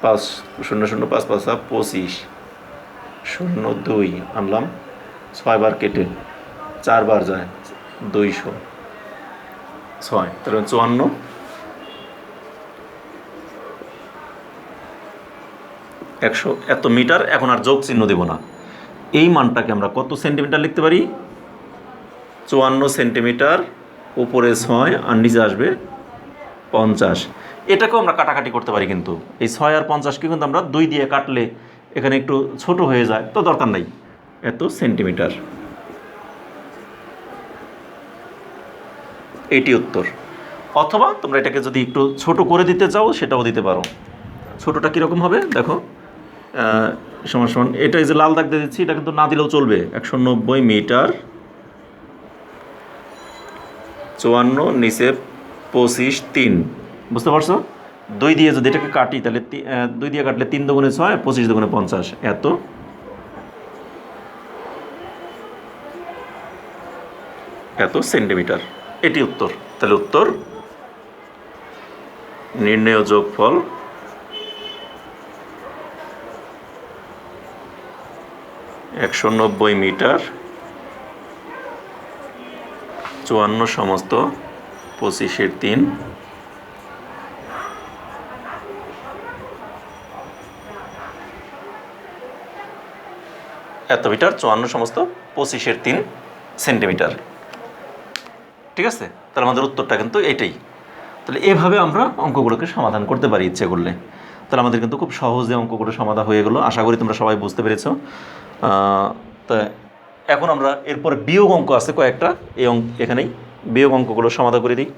5 0 0 5 5 25 0 2 আনলাম, 6 বার কেটে 4 বার যায় 206, তাহলে 54 100 এত মিটার। এখন আর যোগ চিহ্ন দেব না। এই মানটাকে আমরা কত সেন্টিমিটার লিখতে পারি? 54 সেন্টিমিটার, উপরে 6 আর নিচে আসবে 50। এটাকেও আমরা কাটাকাটি করতে পারি, কিন্তু এই 6 আর 50কে কিন্তু আমরা 2 দিয়ে কাটলে এখানে একটু ছোট হয়ে যায়, তো দরকার নাই। এত সেন্টিমিটার, এটি উত্তর। অথবা তোমরা এটাকে যদি একটু ছোট করে দিতে চাও সেটাও দিতে পারো। ছোটোটা কীরকম হবে দেখো, সমান সমান এটা এই যে লাল দাগ দিয়ে দিচ্ছি, এটা কিন্তু না দিলেও চলবে। 190 মিটার 54 নিচে 25 3, বুঝতে পারছো? 2 দিয়ে যদি এটাকে কাটি তাহলে 2 দিয়ে কাটলে 3 দুগুণে 6 25 দুগুণে 50 এত সেন্টিমিটার। এটি উত্তর। তাহলে উত্তর নির্ণেয় যোগফল 190 মিটার 54 সমস্ত 25-এর 3 এত মিটার 54 সমস্ত 25-এর 3 সেন্টিমিটার। ঠিক আছে, তাহলে আমাদের উত্তরটা কিন্তু এটাই। তাহলে এভাবে আমরা অঙ্কগুলোকে সমাধান করতে পারি ইচ্ছে করলে। তাহলে আমাদের কিন্তু খুব সহজে অঙ্কগুলো সমাধান হয়ে গেলো। আশা করি তোমরা সবাই বুঝতে পেরেছ। তা এখন আমরা এরপরে বিয়োগ অঙ্ক আছে কয়েকটা, এখানেই বিয়োগ অঙ্কগুলো সমাধান করে দিই।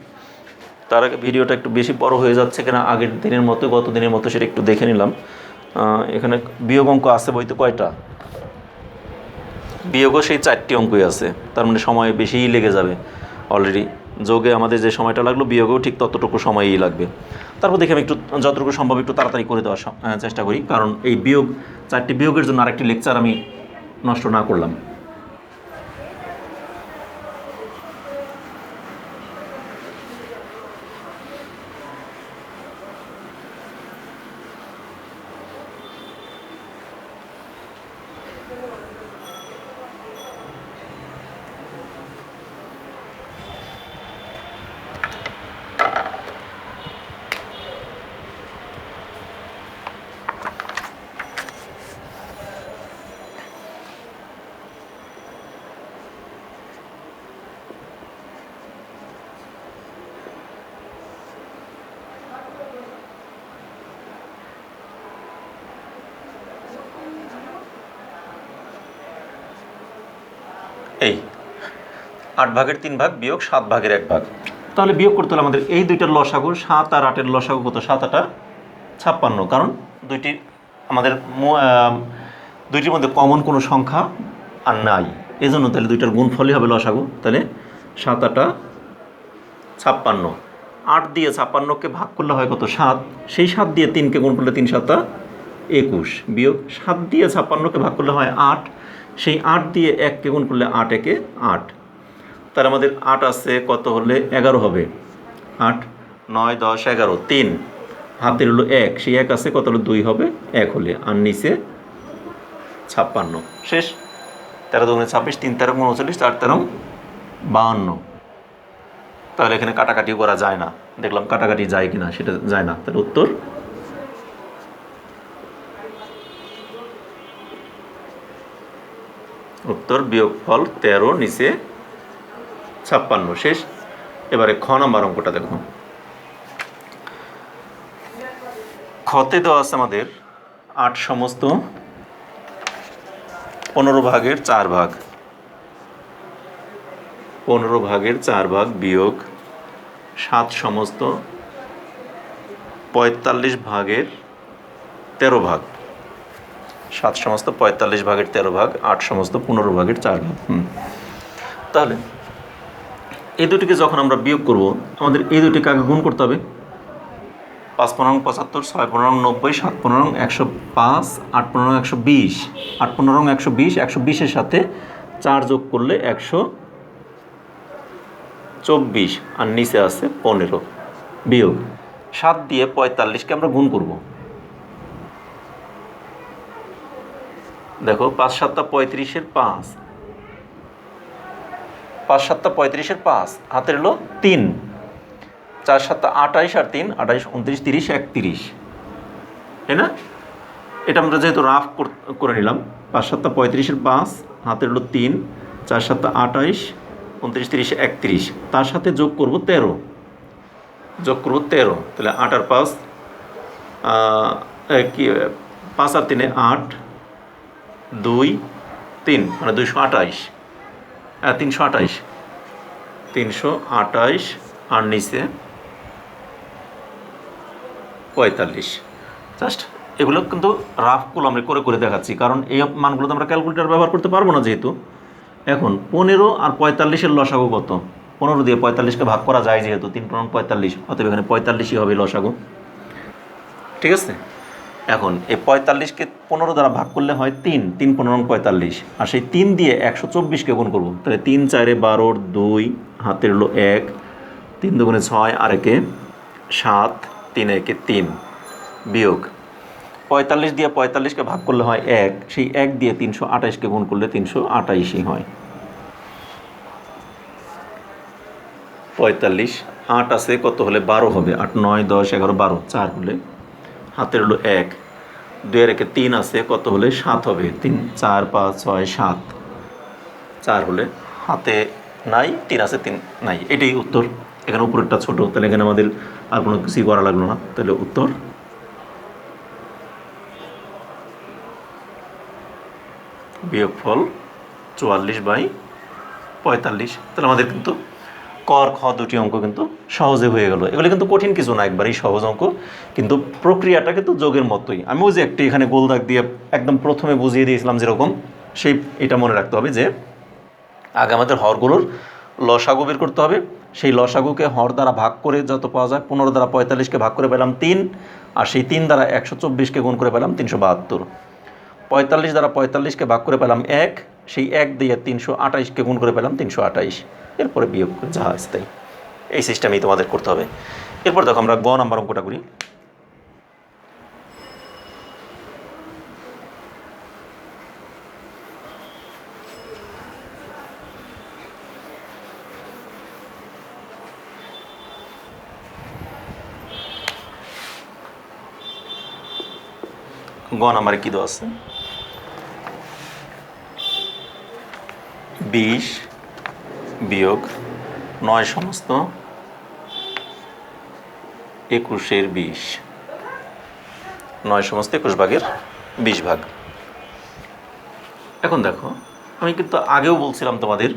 তার আগে ভিডিওটা একটু বেশি বড় হয়ে যাচ্ছে কিনা আগের দিনের মতো গত দিনের মতো সেটা একটু দেখে নিলাম। এখানে বিয়োগ অঙ্ক আছে বইতে কয়টা? বিয়োগও সেই 4টি অঙ্কই আছে, তার মানে সময় বেশিই লেগে যাবে। অলরেডি যোগে আমাদের যে সময়টা লাগলো বিয়োগেও ঠিক ততটুকু সময়ই লাগবে। তারপর দেখে আমি একটু যতটুকু সম্ভব একটু তাড়াতাড়ি করে দেওয়ার চেষ্টা করি, কারণ এই বিয়োগ 4টি বিয়োগের জন্য আরেকটি লেকচার আমি নষ্ট না করলাম। এই 8 ভাগের 3 ভাগ বিয়োগ 7 ভাগের 1 ভাগ, তাহলে বিয়োগ করতে হলে আমাদের এই দুইটার লসাগু 7 আর 8-এর লসাগু কত? 7 8 56, কারণ দুইটি আমাদের দুইটির মধ্যে কমন কোনো সংখ্যা আর নাই, এই জন্য তাহলে দুইটার গুণফলই হবে লসাগু। তাহলে 7 8 56, 8 দিয়ে 56কে ভাগ করলে হয় কত? 7, সেই 7 দিয়ে 3কে গুণ করলে 3 7 21, বিয়োগ 7 দিয়ে 56কে ভাগ করলে হয় 8, সেই 8 দিয়ে 1কে গুণ করলে 8 1 8, তার আমাদের 8 আছে কত হলে 11 হবে? 8 9 10 11, 3 হাতের হলো 1, সেই 1 আছে কত হলো? 2 হবে 1 হলে, আর নিচে 56, শেষ। 13 2 26, 3 13 39, 4 13 52, তাহলে এখানে কাটাকাটিও করা যায় না, দেখলাম কাটাকাটি যায় কিনা, সেটা যায় না। তাহলে উত্তর বিয়োগফল 13 নিচে 56, শেষ। এবারে খ নাম্বার অঙ্কটা দেখো। খতে দেওয়া আছে আমাদের 8 সমস্ত 15 ভাগের 4 ভাগ, 15 ভাগের 4 ভাগ বিয়োগ 7 সমস্ত 45 ভাগের 13 ভাগ, 7 সমস্ত 45 ভাগের 13 ভাগ, 8 সমস্ত 15 ভাগের 4 ভাগ। তাহলে এই দুটিকে যখন আমরা বিয়োগ করব, আমাদের এই দুটিকে আগে গুণ করতে হবে। 5 15 75, 6 15 90, 7 15 105, 8 15 120, 8 15 120, 120-এর সাথে 4 যোগ করলে 124, আর নিচে আছে 15, বিয়োগ 7 দিয়ে 45কে আমরা গুণ করব। দেখো 5 7 35-এর 5, 5 7 35-এর 5, হাতের হলো 3, 4 7 28 আর 3 28 29 30 31, তাই না? এটা আমরা যেহেতু রাফ করে নিলাম, 5 7 35-এর 5, হাতের হলো 3, 4 7 28 29 30 31, তার সাথে যোগ করব 13, তাহলে 8 আর 5 কি 5 আর 3 8, 2 3 মানে 228, 328 আর নিচে 45। জাস্ট এগুলো কিন্তু রাফগুলো আমরা করে দেখাচ্ছি, কারণ এই মানগুলো তো আমরা ক্যালকুলেটর ব্যবহার করতে পারবো না যেহেতু। এখন 15 আর 45-এর লসাগু কত? 15 দিয়ে 45কে ভাগ করা যায় যেহেতু, 3 15 45, অতএব এখানে 45ই হবে লসাগু, ঠিক আছে? এখন এই 45কে 15 দ্বারা ভাগ করলে হয় 3 3 15 45, আর সেই 3 দিয়ে 124কে গুণ করবো, তাহলে 3 4 12, 2 হাতের হলো 1, 3 2 6 আর 1 7, 3 1 3, বিয়োগ 45 দিয়ে 45কে ভাগ করলে হয় 1, সেই 1 দিয়ে 328কে গুণ করলে 328ই হয়। 45 8 আছে কত হলে 12 হবে, 8 9 10 11 12, 4 হলে হাতের হলো 1, 2 এর 1 3 আছে কত হলে 7 হবে, 3 4 5 6 7, 4 হলে হাতে নাই, 3 আছে 3 নাই, এটাই উত্তর। এখানে উপরেরটা ছোট, তাহলে এখানে আমাদের আর কোনো কিছুই করা লাগলো না, তাহলে উত্তর বিয়োগফল 44/45। তাহলে আমাদের কিন্তু কর খ দুটি অঙ্ক কিন্তু সহজে হয়ে গেল। এগুলো কিন্তু কঠিন কিছু না, একবারেই সহজ অঙ্ক, কিন্তু প্রক্রিয়াটা কিন্তু যোগের মতোই। আমি ওই যে একটি এখানে গোল দাগ দিয়ে একদম প্রথমে বুঝিয়ে দিয়েছিলাম যেরকম, এটা মনে রাখতে হবে যে আগে আমাদের হরগুলোর লসাগু বের করতে হবে। সেই লসাগুকে হর দ্বারা ভাগ করে যত পাওয়া যায়, 15 দ্বারা 45কে ভাগ করে পেলাম 3, আর সেই 3 দ্বারা 124কে গুণ করে পেলাম 372। 45 দ্বারা 45কে ভাগ করে পেলাম 1, সেই 1 দিয়ে 328কে গুণ করে পেলাম 328। এরপরে বিয়োগ করে যা আছে তাই। এই সিস্টেমেই তোমাদের করতে হবে। এরপর দেখো আমরা গ নাম্বার অঙ্কটা করি। গ নাম্বারে কী দেওয়া আছে? 20 বিয়োগ 9 সমস্ত 21-এর 20, 9 সমস্ত 21 ভাগের 20 ভাগ। এখন দেখো, আমি কিন্তু আগেও বলছিলাম তোমাদের,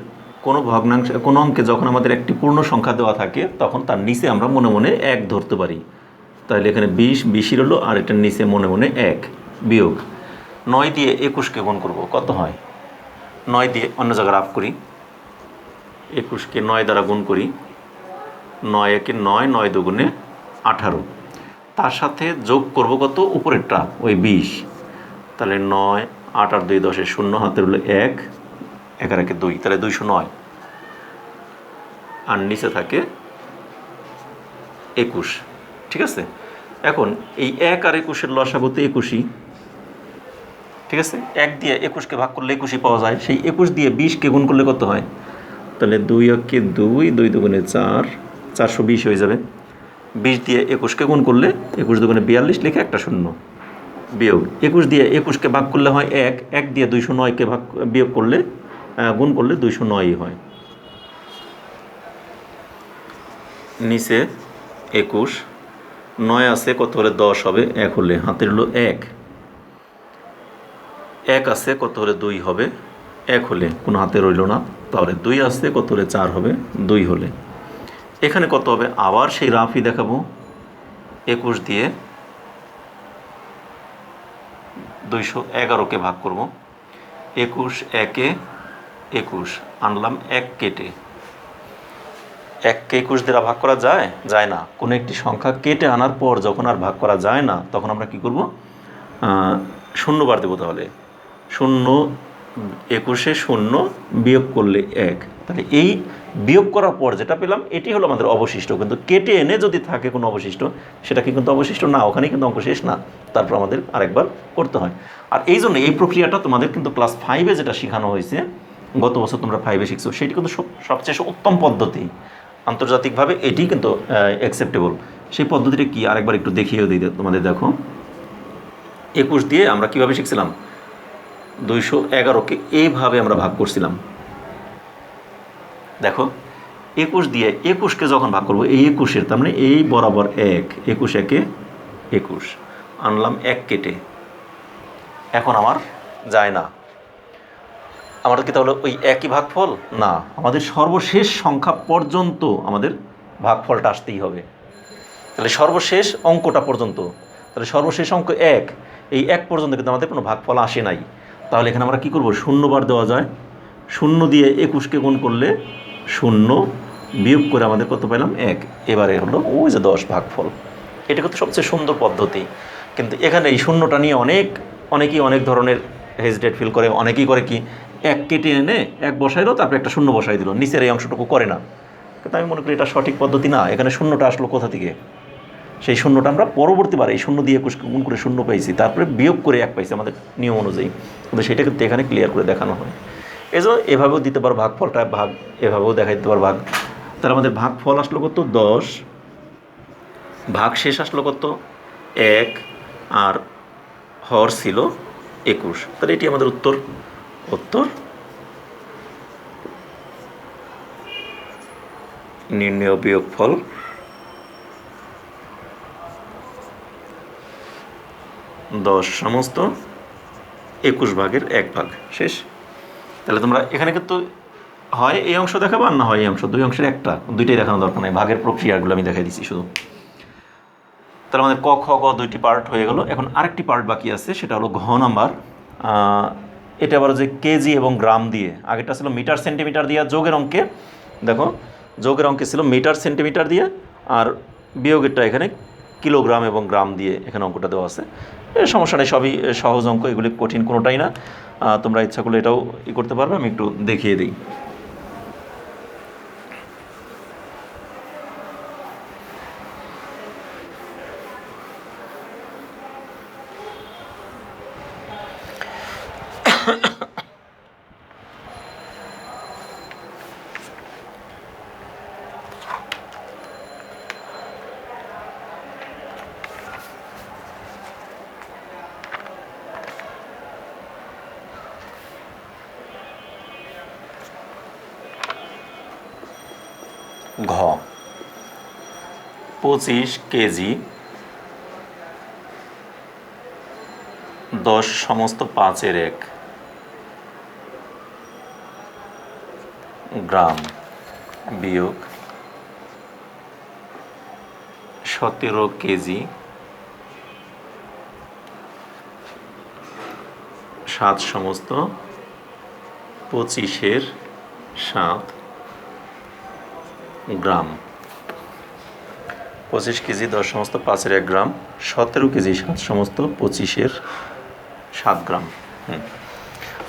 কোনো ভগ্নাংশ, কোনো অঙ্কে যখন আমাদের একটি পূর্ণ সংখ্যা দেওয়া থাকে তখন তার নিচে আমরা মনে মনে 1 ধরতে পারি। তাহলে এখানে 20 রইল, আর এটার নিচে মনে মনে 1 বিয়োগ 9 দিয়ে 21কে গুণ করব, কত হয়? 9 দিয়ে অন্য জায়গায় রাফ করি, 21কে 9 দ্বারা গুণ করি, 9 একে 9, 9 দুগুণে 18, তার সাথে যোগ করব কত? উপরেরটা ওই 20। তাহলে 9, 8 আর 2 10, 0 হাতে হলো 1, 1 আর 1 2, তাহলে 209, আর নিচে থাকে 21। ঠিক আছে, এখন এই 1 আর 21-এর লসাগুতে 21ই। ঠিক আছে, 1 দিয়ে 21কে ভাগ করলে 21ই পাওয়া যায়। সেই 21 দিয়ে 20কে গুণ করলে কত হয়? তাহলে 2 একে 2, 2 দুগুণে 4, 420 হয়ে যাবে। 20 দিয়ে 21কে গুণ করলে 21 দুগুণে 42, লিখে একটা 0 বিয়োগ 21 দিয়ে 21কে ভাগ করলে হয় 1, 1 দিয়ে 209কে ভাগ বিয়োগ করলে গুণ করলে 209ই হয়। নিচে 21, 9 আছে, কত হলে 10 হবে? 1 হলে, হাতের হলো 1, 1 আছে, কত হলে 2 হবে? 1 হলে, কোনো হাতে রইল না। তাহলে 2 আছে, কত হলে 4 হবে? 2 হলে। এখানে কত হবে? আবার সেই রাফই দেখাবো, 21 দিয়ে 211কে ভাগ করব, 21 একে 21, আনলাম 1 কেটে। 1কে 21 দ্বারা ভাগ করা যায়? যায় না। কোনো একটি সংখ্যা কেটে আনার পর যখন আর ভাগ করা যায় না, তখন আমরা কি করব? 0 বার দেবো। তাহলে 0, 21-এ 0 বিয়োগ করলে 1। তাহলে এই বিয়োগ করার পর যেটা পেলাম এটি হলো আমাদের অবশিষ্ট। কিন্তু কেটে এনে যদি থাকে কোনো অবশিষ্ট, সেটা কি কিন্তু অবশিষ্ট না, ওখানেই কিন্তু অঙ্ক শেষ না, তারপর আমাদের আরেকবার করতে হয়। আর এই জন্য এই প্রক্রিয়াটা তোমাদের কিন্তু ক্লাস 5-এ যেটা শেখানো হয়েছে, গত বছর তোমরা 5-এ শিখছো, সেটি কিন্তু সবচেয়ে উত্তম পদ্ধতি। আন্তর্জাতিকভাবে এটি কিন্তু অ্যাকসেপ্টেবল। সেই পদ্ধতিটা কি আরেকবার একটু দেখিয়েও দিই তোমাদের। দেখো, 21 দিয়ে আমরা কীভাবে শিখছিলাম? 211কে এইভাবে আমরা ভাগ করছিলাম। দেখো, 21 দিয়ে 21কে যখন ভাগ করবো, এই 21-এর, তার মানে এই বরাবর 1, 21 একে 21, আনলাম 1 কেটে। এখন আমার যায় না, আমাদের কি তাহলে ওই একই ভাগফল? না, আমাদের সর্বশেষ সংখ্যা পর্যন্ত আমাদের ভাগফলটা আসতেই হবে। তাহলে সর্বশেষ অঙ্কটা পর্যন্ত, তাহলে সর্বশেষ অঙ্ক 1, এই 1 পর্যন্ত কিন্তু আমাদের কোনো ভাগফল আসে নাই। তাহলে এখানে আমরা কী করব? 0 বার দেওয়া যায়। 0 দিয়ে 21কে গুণ করলে 0 বিয়োগ করে আমাদের কত পেলাম? 1। এবারে হলো ওই যে 10 ভাগফল। এটা কিন্তু সবচেয়ে সুন্দর পদ্ধতি। কিন্তু এখানে এই 0টা নিয়ে অনেকেই অনেক ধরনের হেজিটেট ফিল করে। অনেকেই করে কি, 1 কেটে এনে 1 বসাইলো, তারপরে একটা 0 বসাই দিল, নিচের এই অংশটুকু করে না। কিন্তু আমি মনে করি এটা সঠিক পদ্ধতি না। এখানে 0টা আসলো কোথা থেকে? সেই 0টা আমরা পরবর্তীবার এই 0 দিয়ে 21কে গুণ করে 0 পাইছি, তারপরে বিয়োগ করে 1 পাইছি আমাদের নিয়ম অনুযায়ী। কিন্তু সেটা কিন্তু এখানে ক্লিয়ার করে দেখানো হয়। এই জন্য এভাবেও দিতে পারো ভাগফলটা, ভাগ এভাবেও দেখাই দিতে পারো ভাগ। তাহলে আমাদের ভাগফল আসলো কত? 10, ভাগ শেষ আসলো কত? 1, আর হর ছিল 21। তাহলে এটি আমাদের উত্তর। নির্ণেয় বিয়োগফল 10 সমস্ত 21 ভাগের 1 ভাগ। শেষ। তাহলে তোমরা এখানে কিন্তু হয় এই অংশ দেখাবো, আর না হয় এই অংশ, দুই অংশের একটা, দুইটাই দেখানো দরকার নেই। ভাগের প্রক্রিয়াগুলো আমি দেখাই দিচ্ছি শুধু। তাহলে আমাদের ক, খ, গ দুইটি পার্ট হয়ে গেল। এখন আরেকটি পার্ট বাকি আছে, সেটা হলো ঘ নাম্বার। এটা আবার যে কেজি এবং গ্রাম দিয়ে, আগেরটা ছিল মিটার সেন্টিমিটার দিয়ে যোগের অঙ্কে, দেখো যোগের অঙ্কে ছিল মিটার সেন্টিমিটার দিয়ে, আর বিয়োগেরটা এখানে কিলোগ্রাম এবং গ্রাম দিয়ে এখানে অঙ্কটা দেওয়া আছে। সমস্যা নেই, সবই সহজ অঙ্ক, এগুলি কঠিন কোনোটাই না। তোমরা ইচ্ছা করলে এটাও করতে পারবে, আমি একটু দেখিয়ে দিই। ঘ 25 কেজি 10 সমস্ত 5-এর 1 গ্রাম বিয়োগ 17 কেজি 7 সমস্ত 25-এর 7 গ্রাম। 25 কেজি 10 সমস্ত 5-এর 1 গ্রাম, 17 কেজি 7 সমস্ত 25-এর 7 গ্রাম।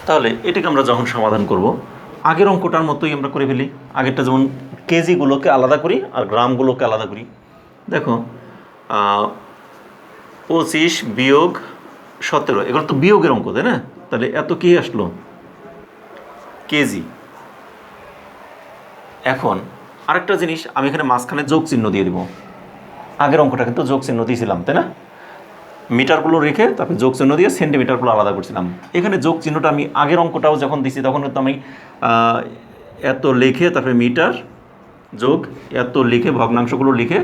তাহলে এটাকে আমরা যখন সমাধান করব, আগের অঙ্কটার মতোই আমরা করে ফেলি। আগেরটা যেমন কেজিগুলোকে আলাদা করি আর গ্রামগুলোকে আলাদা করি। দেখো 25 বিয়োগ 17, এগুলো তো বিয়োগের অঙ্ক, তাই না? তাহলে এত কি আসলো? কেজি। এখন আরেকটা জিনিস, আমি এখানে মাঝখানে যোগ চিহ্ন দিয়ে দিব। আগের অঙ্কটা কিন্তু যোগ চিহ্ন দিয়েছিলাম, তাই না? মিটারগুলো রেখে তারপরে যোগ চিহ্ন দিয়ে সেন্টিমিটারগুলো আলাদা করছিলাম। এখানে যোগ চিহ্নটা আমি আগের অঙ্কটাও যখন দিছি তখন কিন্তু আমি এত লিখে তারপরে মিটার যোগ এত লিখে ভগ্নাংশগুলো লিখে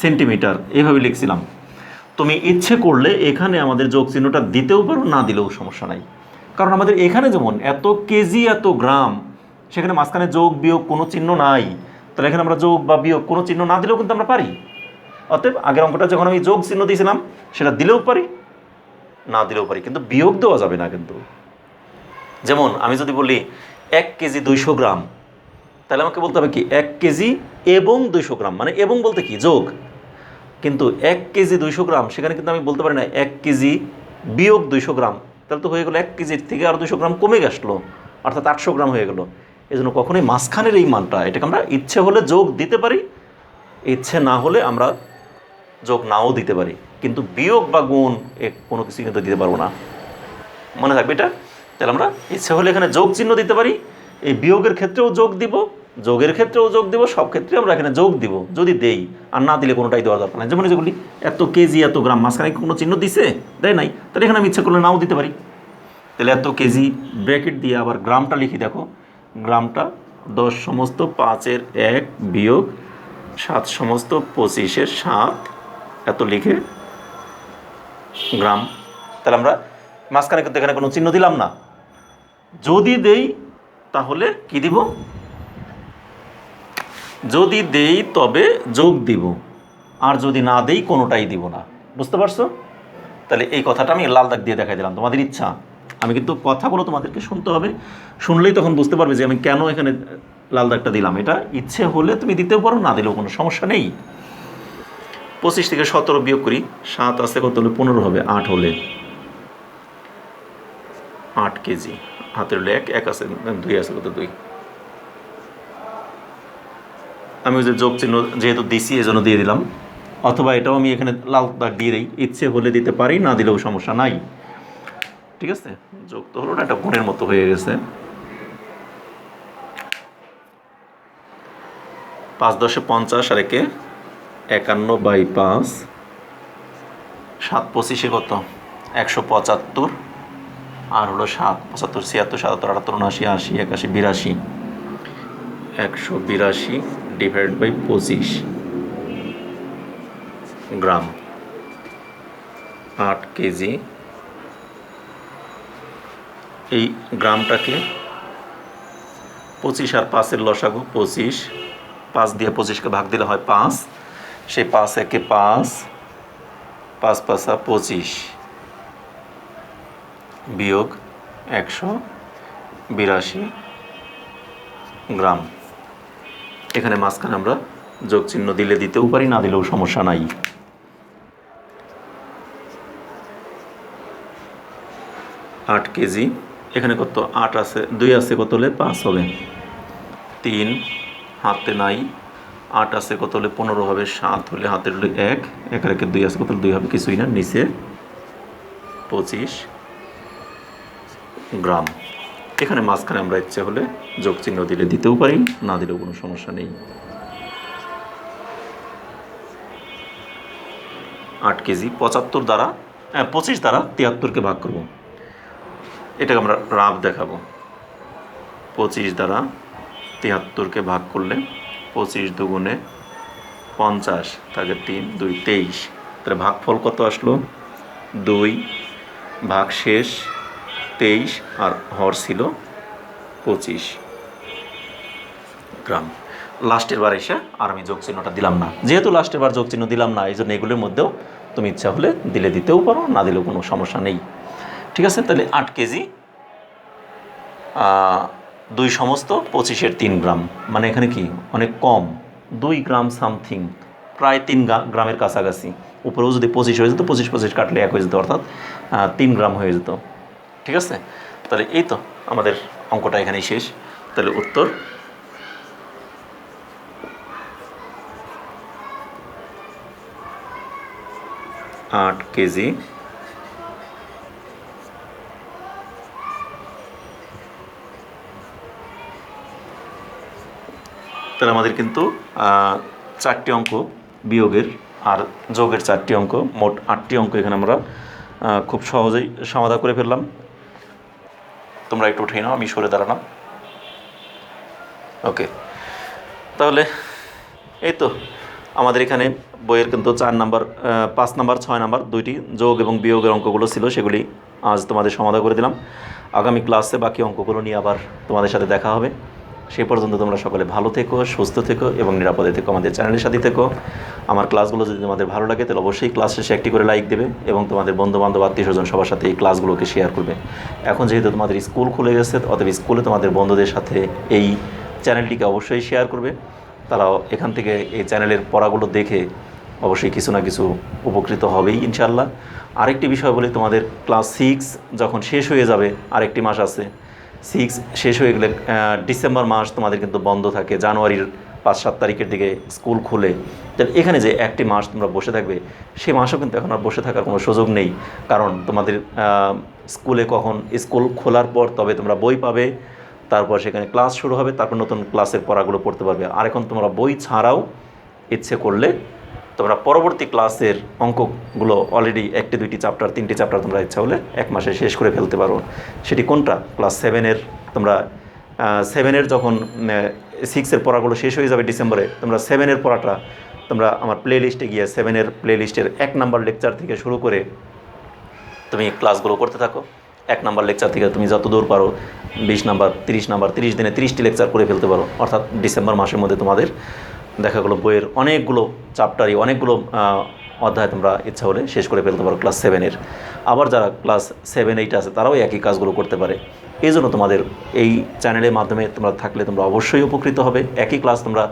সেন্টিমিটার এইভাবে লিখছিলাম। তুমি ইচ্ছে করলে এখানে আমাদের যোগ চিহ্নটা দিতেও পারো, না দিলেও সমস্যা নাই। কারণ আমাদের এখানে যেমন এত কেজি এত গ্রাম, সেখানে মাঝখানে যোগ বিয়োগ কোনো চিহ্ন নাই। তাহলে এখানে আমরা যোগ বা বিয়োগ কোনো চিহ্ন না দিলেও কিন্তু আমরা পারি। অতএব আগের অঙ্কটা যখন আমি যোগ চিহ্ন দিয়েছিলাম সেটা দিলেও পারি, না দিলেও পারি, কিন্তু বিয়োগ দেওয়া যাবে না কিন্তু। যেমন আমি যদি বলি 1 কেজি 200 গ্রাম, তাহলে আমাকে বলতে হবে কি 1 কেজি এবং 200 গ্রাম, মানে এবং বলতে কি যোগ। কিন্তু 1 কেজি 200 গ্রাম, সেখানে কিন্তু আমি বলতে পারি না 1 কেজি বিয়োগ 200 গ্রাম, তাহলে তো হয়ে গেলো 1 কেজির থেকে আর 200 গ্রাম কমে গেলো, অর্থাৎ 800 গ্রাম হয়ে গেলো। এই জন্য কখনোই মাঝখানের এই মানটা, এটাকে আমরা ইচ্ছে হলে যোগ দিতে পারি, ইচ্ছে না হলে আমরা যোগ নাও দিতে পারি, কিন্তু বিয়োগ বা গুণ কোনো কিছু কিন্তু দিতে পারবো না। মনে থাকবে এটা। তাহলে আমরা ইচ্ছে হলে এখানে যোগ চিহ্ন দিতে পারি, এই বিয়োগের ক্ষেত্রেও যোগ দিব, যোগের ক্ষেত্রেও যোগ দিব, সব ক্ষেত্রে আমরা এখানে যোগ দিব যদি দেই, আর না দিলে কোনোটাই দেওয়ার দরকার নাই। যেমন যেগুলি এত কেজি এত গ্রাম, মাঝখানে কোনো চিহ্ন দিছে? দেয় নাই। তাহলে এখানে আমি ইচ্ছা করলে নাও দিতে পারি। তাহলে এত কেজি ব্র্যাকেট দিয়ে আবার গ্রামটা লিখি। দেখো গ্রামটা 10 সমস্ত 5-এর 1 বিয়োগ 7 সমস্ত 25-এর 7 এত লিখে গ্রাম। তাহলে আমরা মাঝখানে কিন্তু এখানে কোনো চিহ্ন দিলাম না। যদি দেই তাহলে কি দিব? যদি দেই তবে যোগ দিব, আর যদি না দেই কোনোটাই দিব না। বুঝতে পারছো? তাহলে এই কথাটা আমি লাল দাগ দিয়ে দেখাই দিলাম, তোমাদের ইচ্ছা। আমি কিন্তু কথাগুলো তোমাদেরকে শুনতে হবে, শুনলেই তখন বুঝতে পারবে যে আমি কেন এখানে লাল দাগটা দিলাম। এটা ইচ্ছে হলে তুমি দিতেও পারো, না দিলেও কোনো সমস্যা নেই। 25 থেকে 17 বিয়োগ করি, 7 আছে কত হলে 15 হবে, 8 হলে 8 কেজি। হাতের হলে 1 আছে, 2 আছে কত 2। আমি ওই যে যোগ চিহ্ন যেহেতু দিছি এই জন্য দিয়ে দিলাম, অথবা এটাও আমি এখানে লাল দাগ দিয়ে দিই, ইচ্ছে হলে দিতে পারি, না দিলেও সমস্যা নাই। ঠিক আছে, যোগ তো হলো না, এটা গুণের মতো হয়ে গেছে। 5 10 50 আর 1 51/5, 7 25 কত 175, আর হলো 7 75 76 77 78 79 80 81 82 182 ডিভাইড বাই 25 গ্রাম। 8 কেজি। এই গ্রামটাকে 25 আর 5-এর লসাগু 25, 5 দিয়ে 25কে ভাগ দিলে হয় 5, সেই 5 একে 5, 5 5 25 বিয়োগ 182 গ্রাম। এখানে মাঝখানে আমরা যোগ চিহ্ন দিলে দিতেও পারি, না দিলেও সমস্যা নাই। 8 কেজি, এখানে কত 8 আছে, 2 আছে, কত হলে 5 হবে, 3 হাতে নাই, 8 আছে কত হলে 15 হবে, 7 হলে হাতের হলে 1, 1 রেখে 2 আছে কত হলে 2 হবে, কিছুই না, নিচে 25 গ্রাম। এখানে মাঝখানে আমরা ইচ্ছে হলে যোগ চিহ্ন দিলে দিতেও পারি, না দিলেও কোনো সমস্যা নেই। 8 কেজি 75 দ্বারা 25 দ্বারা 73কে ভাগ করব, এটাকে আমরা রাফ দেখাবো। 25 দ্বারা 73কে ভাগ করলে 25 দুগুণে 50 থাকে 3 2 23, তাহলে ভাগফল কত আসলো 2, ভাগ শেষ 23 আর হর ছিল 25 গ্রাম। লাস্টের বার এসে আর আমি যোগ চিহ্নটা দিলাম না, যেহেতু লাস্টের বার যোগ চিহ্ন দিলাম না, এই জন্য এগুলোর মধ্যেও তুমি ইচ্ছা হলে দিলে দিতেও পারো, না দিলেও কোনো সমস্যা নেই। ঠিক আছে, তাহলে 8 কেজি 2 সমস্ত 25-এর 3 গ্রাম, মানে এখানে কি অনেক কম, 2 গ্রাম সামথিং, প্রায় 3 গ্রামের কাছাকাছি। উপরেও যদি 25 হয়ে যেত, 25 কাটলে 1 হয়ে যেত, অর্থাৎ 3 গ্রাম হয়ে যেত। ঠিক আছে, তাহলে এই তো আমাদের অঙ্কটা এখানেই শেষ। তাহলে উত্তর 8 কেজি তাহলে আমাদের কিন্তু 4টি অঙ্ক বিয়োগের আর যোগের 4টি অঙ্ক, মোট 8টি অঙ্ক এখানে আমরা খুব সহজেই সমাধান করে ফেললাম। তোমরা একটু উঠে নাও, আমি সরে দাঁড়ালাম। ওকে, তাহলে এই তো আমাদের এখানে বইয়ের কিন্তু 4 নাম্বার 5 নাম্বার 6 নাম্বার 2টি যোগ এবং বিয়োগের অঙ্কগুলো ছিল, সেগুলি আজ তোমাদের সমাধান করে দিলাম। আগামী ক্লাসে বাকি অঙ্কগুলো নিয়ে আবার তোমাদের সাথে দেখা হবে। সেই পর্যন্ত তোমরা সকলে ভালো থেকো, সুস্থ থেকো এবং নিরাপদে থেকো। আমাদের চ্যানেলের সাথে থেকো। আমার ক্লাসগুলো যদি তোমাদের ভালো লাগে তাহলে অবশ্যই ক্লাস শেষে একটি করে লাইক দেবে এবং তোমাদের বন্ধুবান্ধব আত্মীয়স্বজন সবার সাথে এই ক্লাসগুলোকে শেয়ার করবে। এখন যেহেতু তোমাদের স্কুল খুলে গেছে, অতএব স্কুলে তোমাদের বন্ধুদের সাথে এই চ্যানেলটিকে অবশ্যই শেয়ার করবে। তারাও এখান থেকে এই চ্যানেলের পড়াগুলো দেখে অবশ্যই কিছু না কিছু উপকৃত হবেই ইনশাআল্লাহ। আরেকটি বিষয় বলি, তোমাদের ক্লাস 6 যখন শেষ হয়ে যাবে, আরেকটি মাস আছে, 6 শেষ হয়ে গেলে ডিসেম্বর মাস তোমাদের কিন্তু বন্ধ থাকে, জানুয়ারির 5-7 তারিখের দিকে স্কুল খুলে। তাহলে এখানে যে একটি মাস তোমরা বসে থাকবে, সেই মাসও কিন্তু এখন আর বসে থাকার কোনো সুযোগ নেই, কারণ তোমাদের স্কুলে কখন স্কুল খোলার পর তবে তোমরা বই পাবে, তারপর সেখানে ক্লাস শুরু হবে, তারপর নতুন ক্লাসের পড়াগুলো পড়তে পারবে। আর এখন তোমরা বই ছাড়াও ইচ্ছে করলে তোমরা পরবর্তী ক্লাসের অঙ্কগুলো অলরেডি 1টি 2টি চ্যাপ্টার 3টি চ্যাপ্টার তোমরা ইচ্ছা হলে 1 মাসে শেষ করে ফেলতে পারো। সেটি কোনটা? ক্লাস 7-এর তোমরা 7-এর যখন 6-এর পড়াগুলো শেষ হয়ে যাবে ডিসেম্বরে, তোমরা 7-এর পড়াটা তোমরা আমার প্লে লিস্টে গিয়ে 7-এর প্লে লিস্টের 1 নাম্বার লেকচার থেকে শুরু করে তুমি ক্লাসগুলো করতে থাকো। 1 নাম্বার লেকচার থেকে তুমি যত দূর পারো 20 নাম্বার 30 নাম্বার 30 দিনে 30টি লেকচার করে ফেলতে পারো। অর্থাৎ ডিসেম্বর মাসের মধ্যে তোমাদের দেখা গেলো বইয়ের অনেকগুলো চ্যাপ্টারই, অনেকগুলো অধ্যায় তোমরা ইচ্ছা হলে শেষ করে ফেলতে পারো ক্লাস 7-এর। আবার যারা ক্লাস 7-8 আছে তারাও একই কাজগুলো করতে পারে। এই জন্য তোমাদের এই চ্যানেলের মাধ্যমে তোমরা থাকলে তোমরা অবশ্যই উপকৃত হবে। একই ক্লাস তোমরা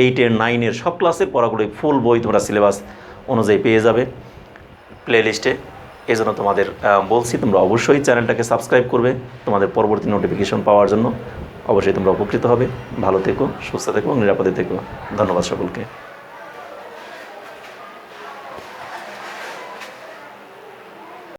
8-এর 9-এর সব ক্লাসের পড়াগুলো ফুল বই তোমরা সিলেবাস অনুযায়ী পেয়ে যাবে প্লে লিস্টে। এই জন্য তোমাদের বলছি তোমরা অবশ্যই চ্যানেলটাকে সাবস্ক্রাইব করবে তোমাদের পরবর্তী নোটিফিকেশন পাওয়ার জন্য। অবশ্যই তোমরা উপকৃত হবে। ভালো থেকো, সুস্থ থেকো, নিরাপদে থেকো। ধন্যবাদ সকলকে।